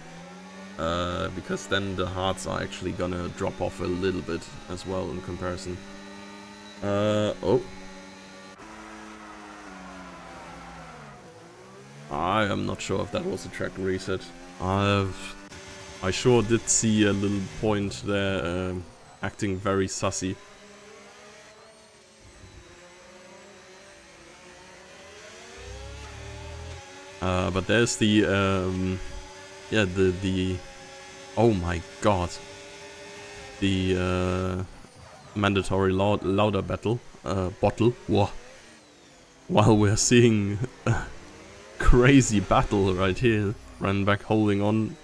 Because then the hearts are actually gonna drop off a little bit as well in comparison. Oh. I am not sure if that was a track reset. I sure did see a little point there, acting very sussy. But there's the, yeah, the, oh my god, the mandatory louder bottle. Whoa. While we're seeing a crazy battle right here, Brandenburg holding on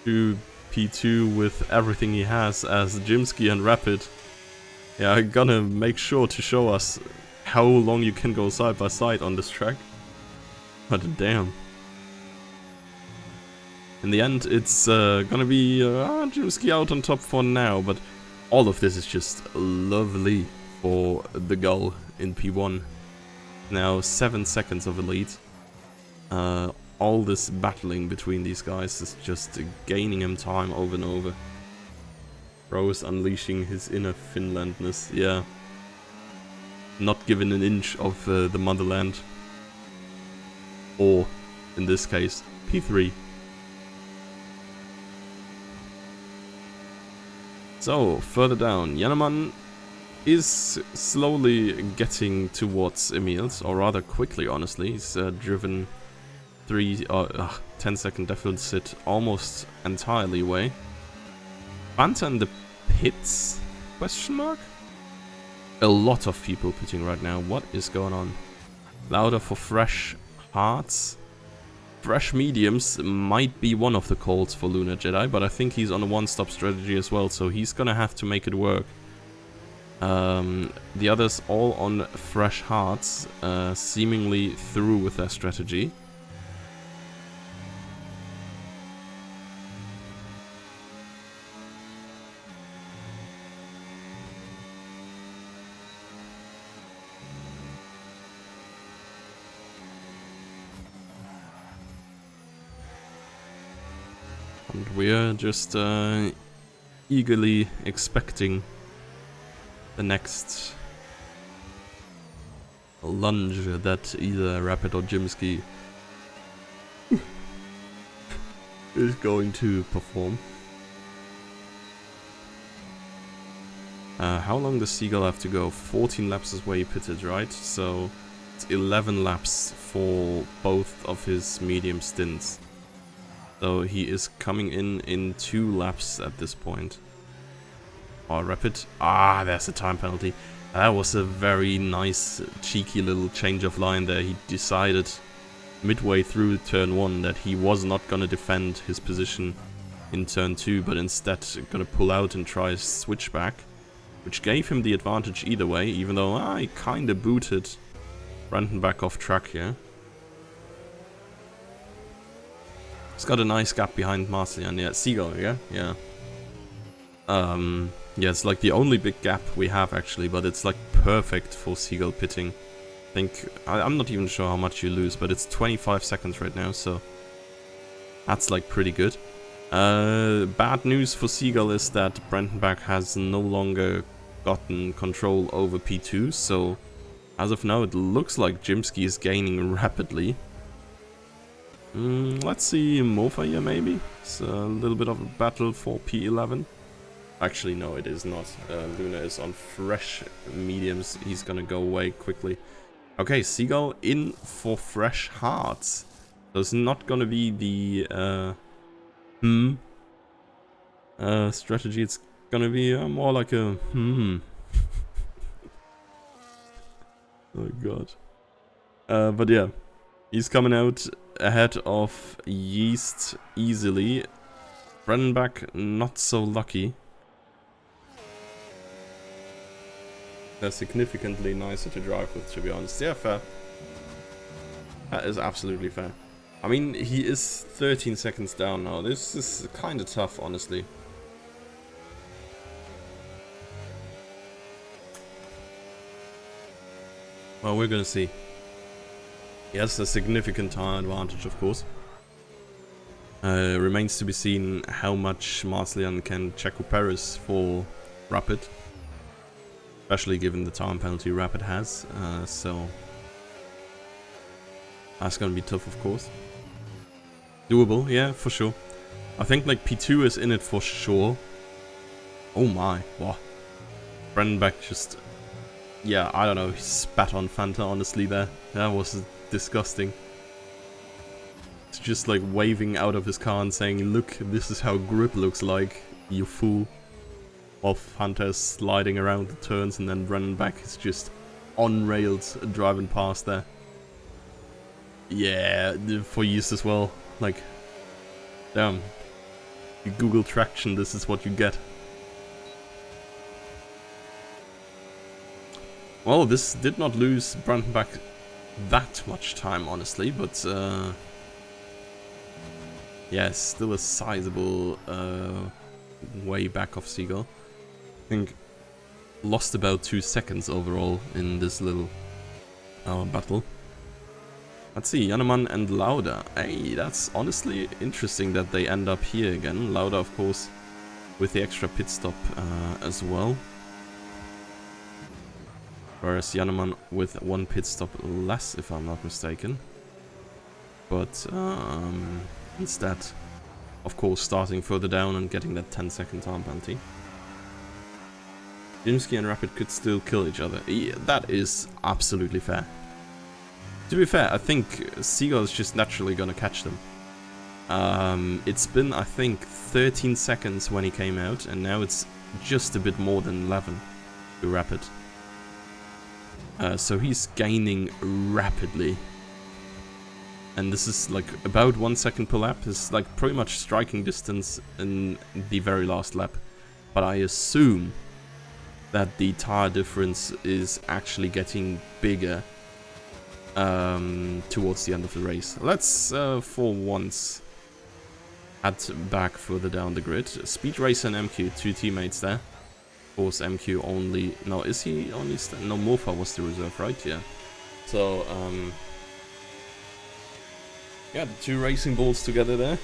to P2 with everything he has as Jimsky and Rapid. Yeah, I'm gonna make sure to show us how long you can go side by side on this track. But damn. In the end, it's gonna be Jimsky out on top for now, but all of this is just lovely for the goal in P1. Now 7 seconds of a lead. All this battling between these guys is just gaining him time over and over. Rose unleashing his inner Finlandness, yeah. Not given an inch of the motherland. Or, in this case, P3. So, further down, Jannemann is slowly getting towards Emils, or rather quickly, honestly. He's driven 10-second deficit almost entirely away. Banter in the pits? Question mark? A lot of people pitting right now. What is going on? Louder for fresh hearts. Fresh mediums might be one of the calls for Lunar Jedi, but I think he's on a one-stop strategy as well, so he's gonna have to make it work. The others all on fresh hearts, seemingly through with their strategy. And we're just eagerly expecting the next lunge that either Rapid or Jimsky is going to perform. How long does Seagull have to go? 14 laps is where he pitted, right? So it's 11 laps for both of his medium stints. So he is coming in 2 laps at this point. Oh, Rapid. Ah, there's a time penalty. That was a very nice, cheeky little change of line there. He decided midway through turn 1 that he was not going to defend his position in turn 2, but instead going to pull out and try a switchback, which gave him the advantage either way, even though I kind of booted Brandon back off track here. He's got a nice gap behind Marcellian. Yeah, Seagull, yeah? Yeah. Yeah, it's like the only big gap we have actually, but it's like perfect for Seagull pitting. I think, I'm not even sure how much you lose, but it's 25 seconds right now, so that's like pretty good. Bad news for Seagull is that Brandenburg has no longer gotten control over P2, so as of now it looks like Jimsky is gaining rapidly. Let's see Mofa here maybe. It's a little bit of a battle for P11. Actually, no, it is not. Luna is on fresh mediums. He's gonna go away quickly. Okay, Seagull in for fresh hearts. So it's not gonna be the strategy. It's gonna be more like a Oh god. But yeah, he's coming out ahead of Yeast easily. Brennenbach not so lucky. They're significantly nicer to drive with, to be honest. Yeah, fair. That is absolutely fair. I mean, he is 13 seconds down now. This is kind of tough, honestly. Well, we're gonna see. He has a significant tire advantage, of course. Remains to be seen how much Marcellian can Checo Perez for Rapid. Especially given the time penalty Rapid has. So that's gonna be tough, of course. Doable, yeah, for sure. I think like P2 is in it for sure. Oh my, wow. Brennenbach just... Yeah, I don't know, he spat on Fanta honestly there. That was disgusting. It's just like waving out of his car and saying, look, this is how grip looks like, you fool. While Fanta is sliding around the turns and then Brennenbach is just on rails driving past there. Yeah, for use as well. Like, damn. You Google traction, this is what you get. Well, this did not lose Brandenbach that much time, honestly, but yeah, still a sizable way back of Seagull. I think lost about 2 seconds overall in this little battle. Let's see, Jannemann and Lauda. Hey, that's honestly interesting that they end up here again. Lauda, of course, with the extra pit stop as well. Whereas Jannemann with 1 pit stop less, if I'm not mistaken. But instead, of course, starting further down and getting that 10-second time penalty. Jimsky and Rapid could still kill each other. Yeah, that is absolutely fair. To be fair, I think Seagull is just naturally gonna catch them. It's been, I think, 13 seconds when he came out, and now it's just a bit more than 11 to Rapid. So he's gaining rapidly. And this is like about 1 second per lap. It's like pretty much striking distance in the very last lap. But I assume that the tire difference is actually getting bigger towards the end of the race. Let's, for once, head back further down the grid. Speed Racer and MQ, 2 teammates there. Of course, MQ only... No, is he only... No, Mofa was the reserve, right? Yeah. So, yeah, the 2 racing balls together there.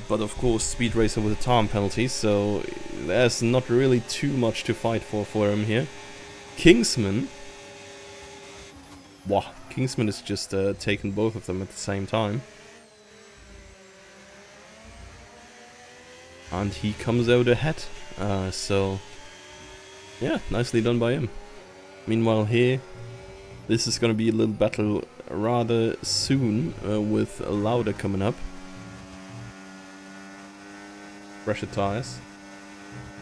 But of course, Speed Racer with a time penalty, so there's not really too much to fight for him here. Kingsman... Wow, Kingsman is just taking both of them at the same time. And he comes out ahead. So Yeah, nicely done by him. Meanwhile here, this is gonna be a little battle rather soon with Lauda coming up. Pressure tires.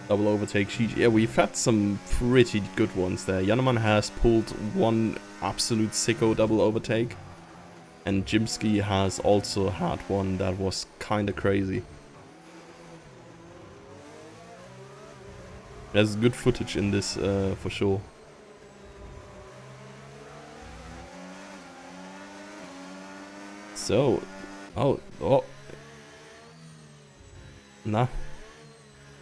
Double overtake Shiji. Yeah, we've had some pretty good ones there. Jannemann has pulled one absolute sicko double overtake. And Jimsky has also had one that was kinda crazy. There's good footage in this for sure. So, oh. Nah.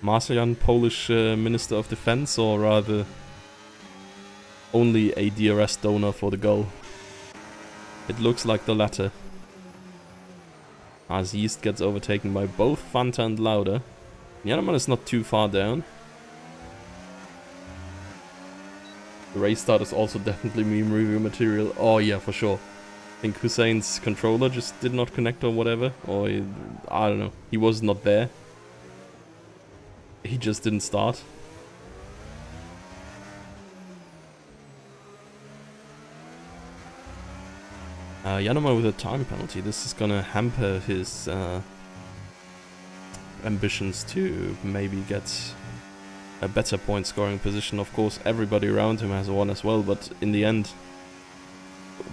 Marcian, Polish Minister of Defense, or rather only a DRS donor for the goal? It looks like the latter. As Yeast gets overtaken by both Fanta and Lauda. Jannemann is not too far down. The race start is also definitely meme review material. Oh yeah, for sure. I think Hussein's controller just did not connect or whatever. Or I don't know. He was not there. He just didn't start. Jannemann with a time penalty. This is gonna hamper his ambitions to maybe get a better point scoring position. Of course, everybody around him has one as well, but in the end,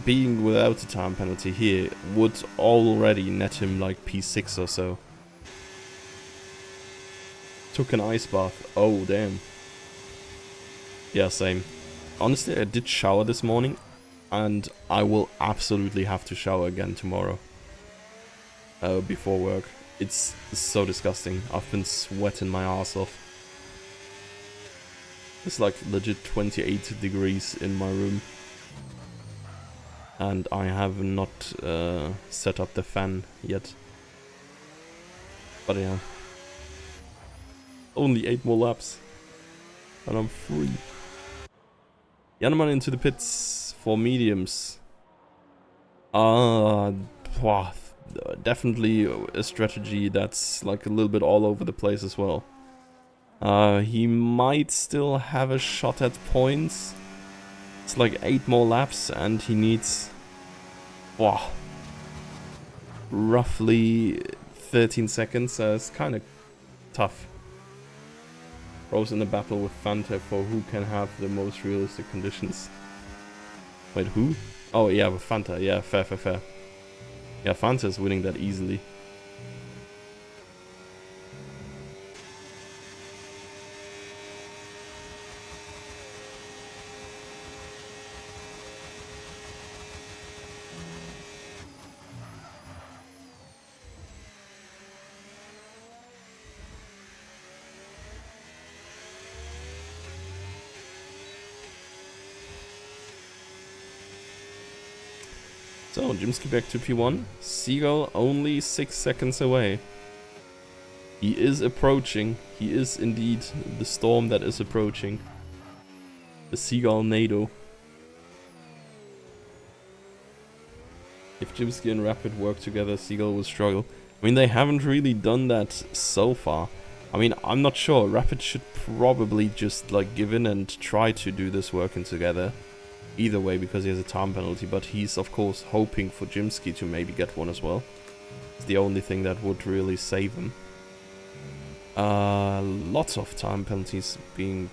being without a time penalty here would already net him like P6 or so. Took an ice bath. Oh, damn. Yeah, same. Honestly, I did shower this morning, and I will absolutely have to shower again tomorrow. Before work. It's so disgusting. I've been sweating my ass off. It's like legit 28 degrees in my room. And I have not set up the fan yet. But yeah. Only 8 more laps. And I'm free. Jannemann into the pits for mediums. Definitely a strategy that's like a little bit all over the place as well. He might still have a shot at points. It's like 8 more laps and he needs roughly 13 seconds. It's kind of tough. Rose in the battle with Fanta for who can have the most realistic conditions. Wait, who? Oh yeah, with Fanta. Yeah, fair. Yeah, Fanta is winning that easily. So, Jimsky back to P1. Seagull only 6 seconds away. He is approaching. He is indeed the storm that is approaching. The Seagull Nado. If Jimsky and Rapid work together, Seagull will struggle. I mean, they haven't really done that so far. I mean, I'm not sure. Rapid should probably just like give in and try to do this working together. Either way, because he has a time penalty, but he's of course hoping for Jimsky to maybe get one as well. It's the only thing that would really save him. Lots of time penalties being...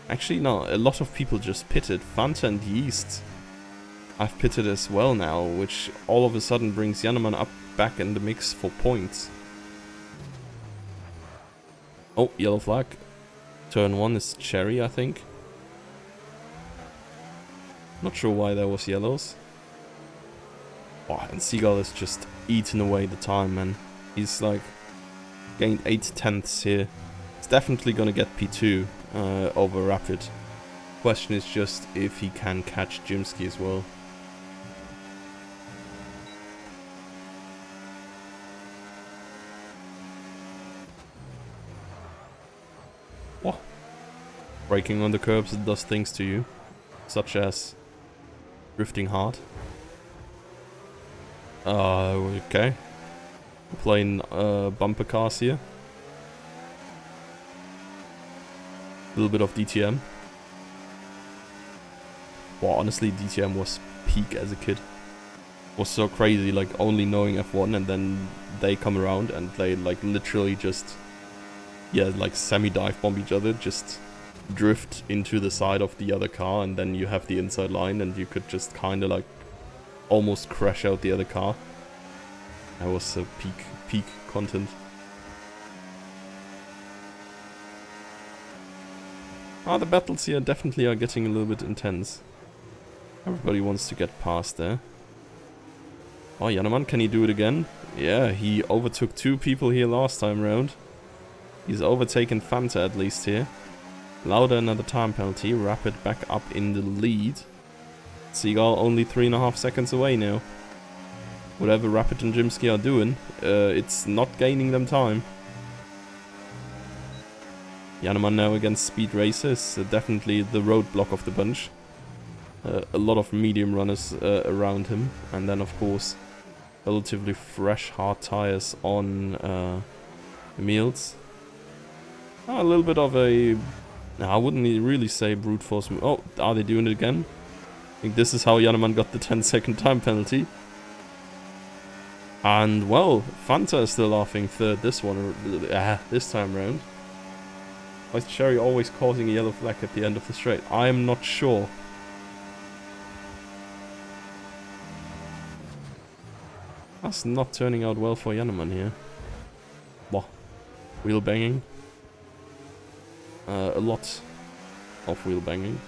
Actually, no, a lot of people just pitted. Fanta and Yeast I've pitted as well now, which all of a sudden brings Jannemann up back in the mix for points. Oh, yellow flag. Turn 1 is Cherry, I think. Not sure why there was yellows. Oh, and Seagull is just eating away the time, man. He's like gained 8 tenths here. He's definitely gonna get P2 over Rapid. Question is just if he can catch Jimsky as well. Oh. Braking on the curbs does things to you, such as drifting hard. Okay. Playing bumper cars here. little bit of DTM. Well, honestly, DTM was peak as a kid. It was so crazy, like only knowing F1, and then they come around and they like literally just, yeah, like semi-dive bomb each other, just drift into the side of the other car, and then you have the inside line and you could just kind of like almost crash out the other car. That was peak content. The battles here definitely are getting a little bit intense. Everybody wants to get past there. Oh, Jannemann, can he do it again? Yeah, he overtook 2 people here last time round. He's overtaken Fanta at least here. Lauda another time penalty. Rapid back up in the lead. Seagull only 3.5 seconds away now. Whatever Rapid and Jimsky are doing, it's not gaining them time. Jannemann now against Speed Racers, definitely the roadblock of the bunch. A lot of medium runners around him, and then of course relatively fresh hard tires on Emils. A little bit of a, I wouldn't really say brute force. Oh, are they doing it again? I think this is how Jannemann got the 10-second time penalty. And well, Fanta is still laughing third this time round. Why is Cherry always causing a yellow flag at the end of the straight? I am not sure. That's not turning out well for Jannemann here. Wow. Wheel banging. A lot of wheel banging.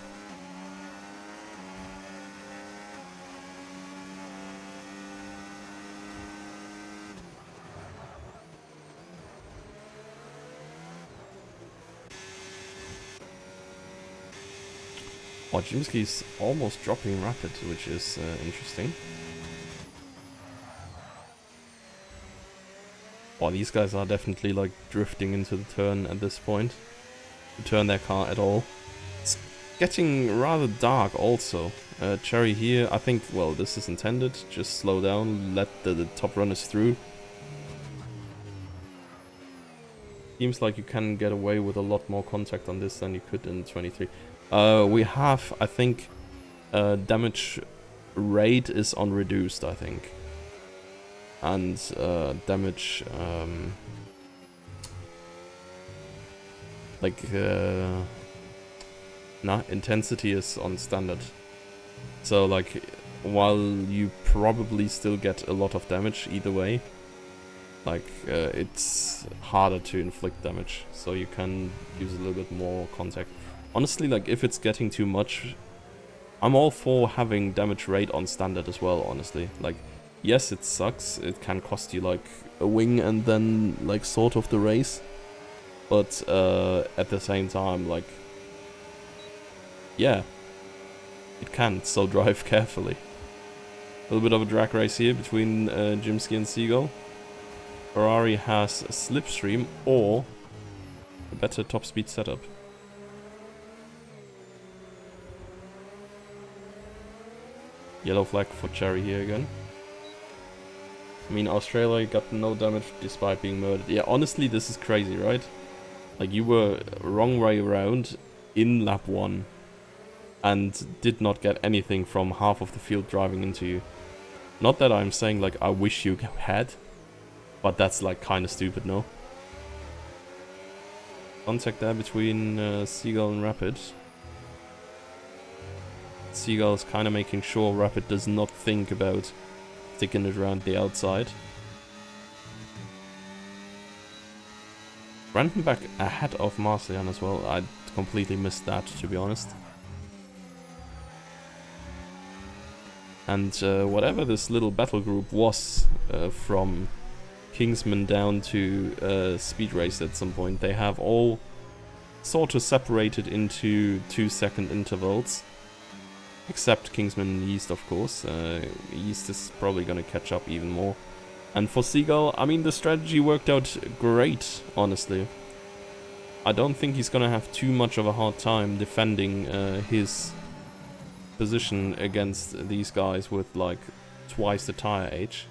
Oh, Jimsky's almost dropping Rapid, which is interesting. Oh, these guys are definitely like drifting into the turn at this point. To turn their car at all. It's getting rather dark also. Cherry here, I think, well, this is intended. Just slow down, let the top runners through. Seems like you can get away with a lot more contact on this than you could in 23. We have, I think, damage rate is on reduced, I think. And damage, intensity is on standard. So like, while you probably still get a lot of damage either way, like it's harder to inflict damage, so you can use a little bit more contact. Honestly, like if it's getting too much, I'm all for having damage rate on standard as well, honestly. Like, yes, it sucks, it can cost you like a wing and then like sort of the race, but at the same time, like, yeah, it can, so drive carefully. A little bit of a drag race here between Jimsky and Seagull. Ferrari has a slipstream or a better top speed setup. Yellow flag for Cherry here again. I mean, Australia got no damage despite being murdered. Yeah, honestly, this is crazy, right? Like, you were wrong way around in lap 1 and did not get anything from half of the field driving into you. Not that I'm saying, like, I wish you had, but that's, like, kind of stupid, no? Contact there between Seagull and Rapid. Seagull is kind of making sure Rapid does not think about sticking it around the outside. Brandon back ahead of Marcian as well. I completely missed that, to be honest. And whatever this little battle group was from Kingsman down to Speed Race at some point, they have all sort of separated into 2-second intervals. Except Kingsman and Yeast, of course. Yeast is probably going to catch up even more. And for Seagull, I mean, the strategy worked out great, honestly. I don't think he's going to have too much of a hard time defending his position against these guys with, like, twice the tire age.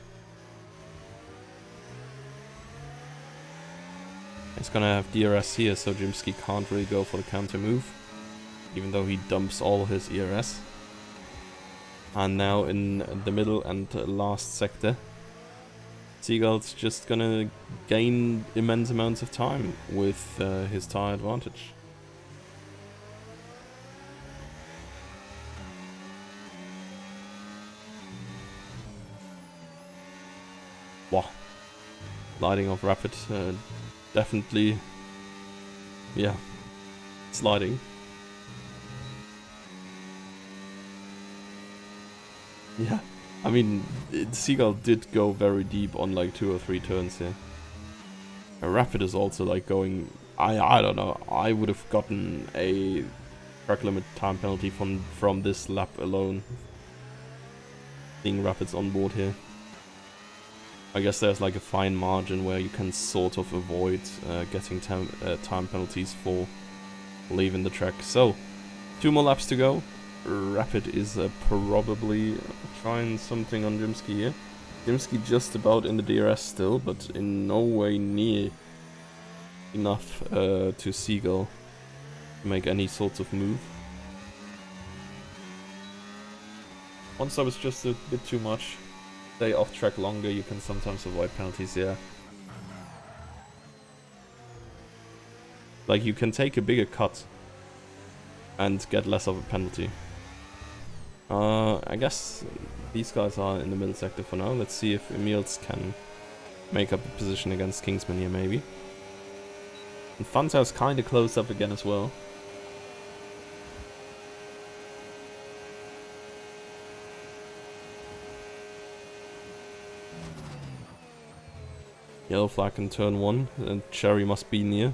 He's gonna have DRS here, so Jimsky can't really go for the counter move, even though he dumps all his ERS. And now in the middle and last sector, Seagull's just gonna gain immense amounts of time with his tire advantage. Wow. Sliding off Rapid, definitely, yeah, sliding. Yeah, I mean, Seagull did go very deep on like 2 or 3 turns here. Rapid is also like going, I don't know, I would have gotten a track limit time penalty from this lap alone. Seeing Rapid's on board here. I guess there's like a fine margin where you can sort of avoid getting time penalties for leaving the track. So, 2 more laps to go. Rapid is probably trying something on Jimsky here. Jimsky just about in the DRS still, but in no way near enough to Seagull to make any sort of move. One stop is just a bit too much. Stay off track longer, you can sometimes avoid penalties here. Like, you can take a bigger cut and get less of a penalty. I guess these guys are in the middle sector for now. Let's see if Emils can make up a position against Kingsman here, maybe. And Fanta's kinda close up again as well. Yellow flag in turn 1, and Cherry must be near.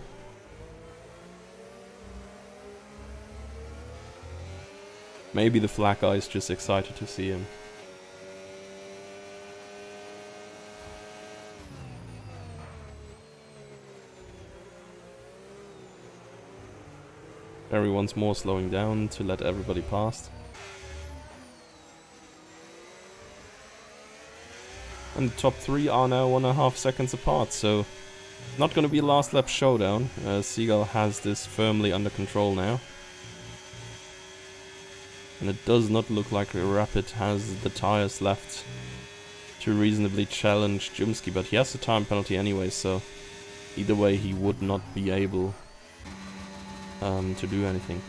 Maybe the flag guy is just excited to see him. Cherry once more slowing down to let everybody past. And the top 3 are now 1.5 seconds apart, so not gonna be a last lap showdown. Seagull has this firmly under control now. And it does not look like Rapid has the tires left to reasonably challenge Jimsky, but he has a time penalty anyway, so either way he would not be able to do anything.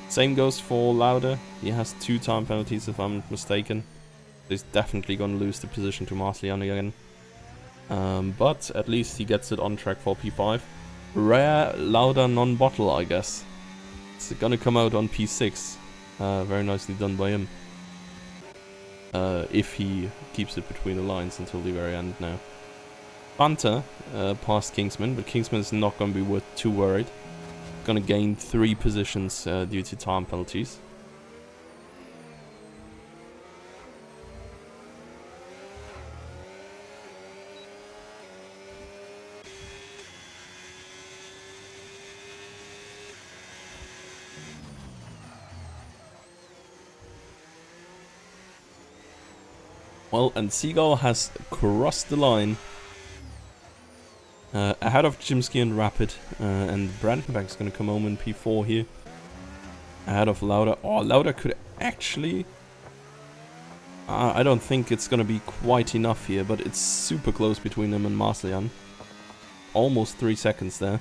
Same goes for Lauda. He has 2 time penalties if I'm not mistaken. He's definitely going to lose the position to Marcellian again. But at least he gets it on track for P5. Rare Lauda non-bottle, I guess. It's going to come out on P6. Very nicely done by him. If he keeps it between the lines until the very end now. Fanta past Kingsman, but Kingsman is not going to be too worried. Going to gain 3 positions due to time penalties. Well, and Seagull has crossed the line ahead of Jimsky and Rapid, and Brandenburg's going to come home in P4 here. Ahead of Lauda. Oh, Lauda could actually... I don't think it's going to be quite enough here, but it's super close between him and Marcellian. Almost 3 seconds there.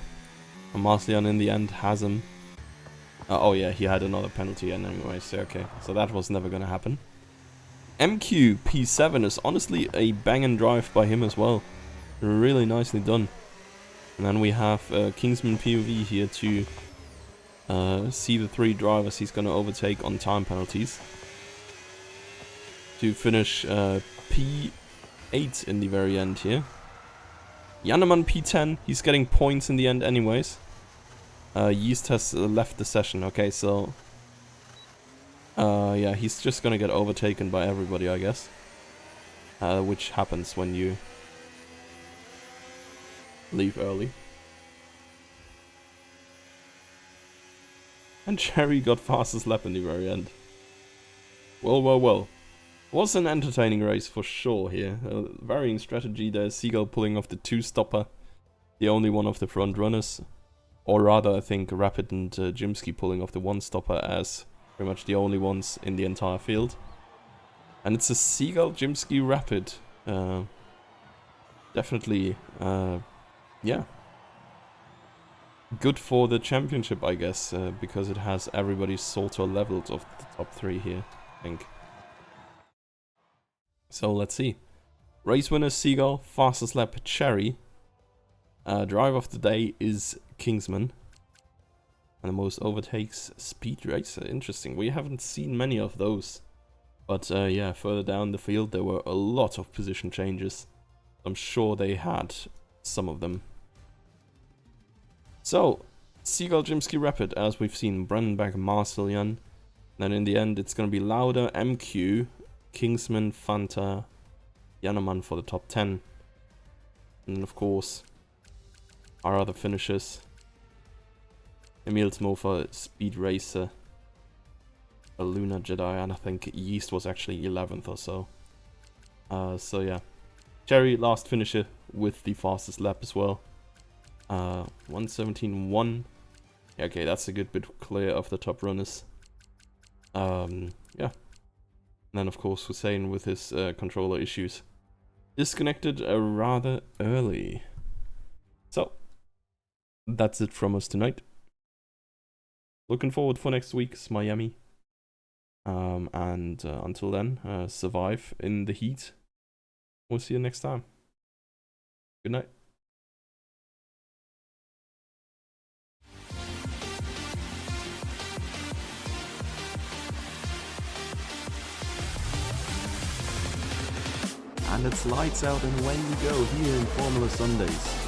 And Marcellian in the end has him. Oh yeah, he had another penalty anyway, so okay. So that was never going to happen. MQ P7 is honestly a bang and drive by him as well. Really nicely done. And then we have Kingsman POV here to see the 3 drivers he's going to overtake on time penalties. To finish P8 in the very end here. Jannemann P10, he's getting points in the end anyways. Yeast has left the session, okay, so... yeah, he's just gonna get overtaken by everybody, I guess. Which happens when you leave early. And Cherry got fastest lap in the very end. Well, well, well. Was an entertaining race for sure here. Varying strategy there. Seagull pulling off the 2-stopper. the only one of the front runners. Or rather, I think Rapid and Jimsky pulling off the one-stopper as pretty much the only ones in the entire field. And it's a Seagull Jimsky Rapid. Definitely, yeah. Good for the championship, I guess, because it has everybody sort of leveled of the top 3 here, I think. So let's see. Race winner Seagull, fastest lap Cherry. Drive of the day is Kingsman. And the most overtakes Speed Racer. Interesting. We haven't seen many of those. But yeah, further down the field there were a lot of position changes. I'm sure they had some of them. So, Seagull Jimsky Rapid, as we've seen, Brandenburg Marsilian. Then in the end it's going to be Lauda, MQ, Kingsman, Fanta, Jannemann for the top 10. And of course, our other finishers. Emil Mofer, Speed Racer, a Luna Jedi, and I think Yeast was actually 11th or so. So yeah. Cherry, last finisher with the fastest lap as well. 1:17.1. Yeah, okay, that's a good bit clear of the top runners. Yeah. And then of course Hussein with his controller issues disconnected rather early. So, that's it from us tonight. Looking forward for next week's Miami. And until then, survive in the heat. We'll see you next time. Good night. And it's lights out and away we go here in Formula Sundays.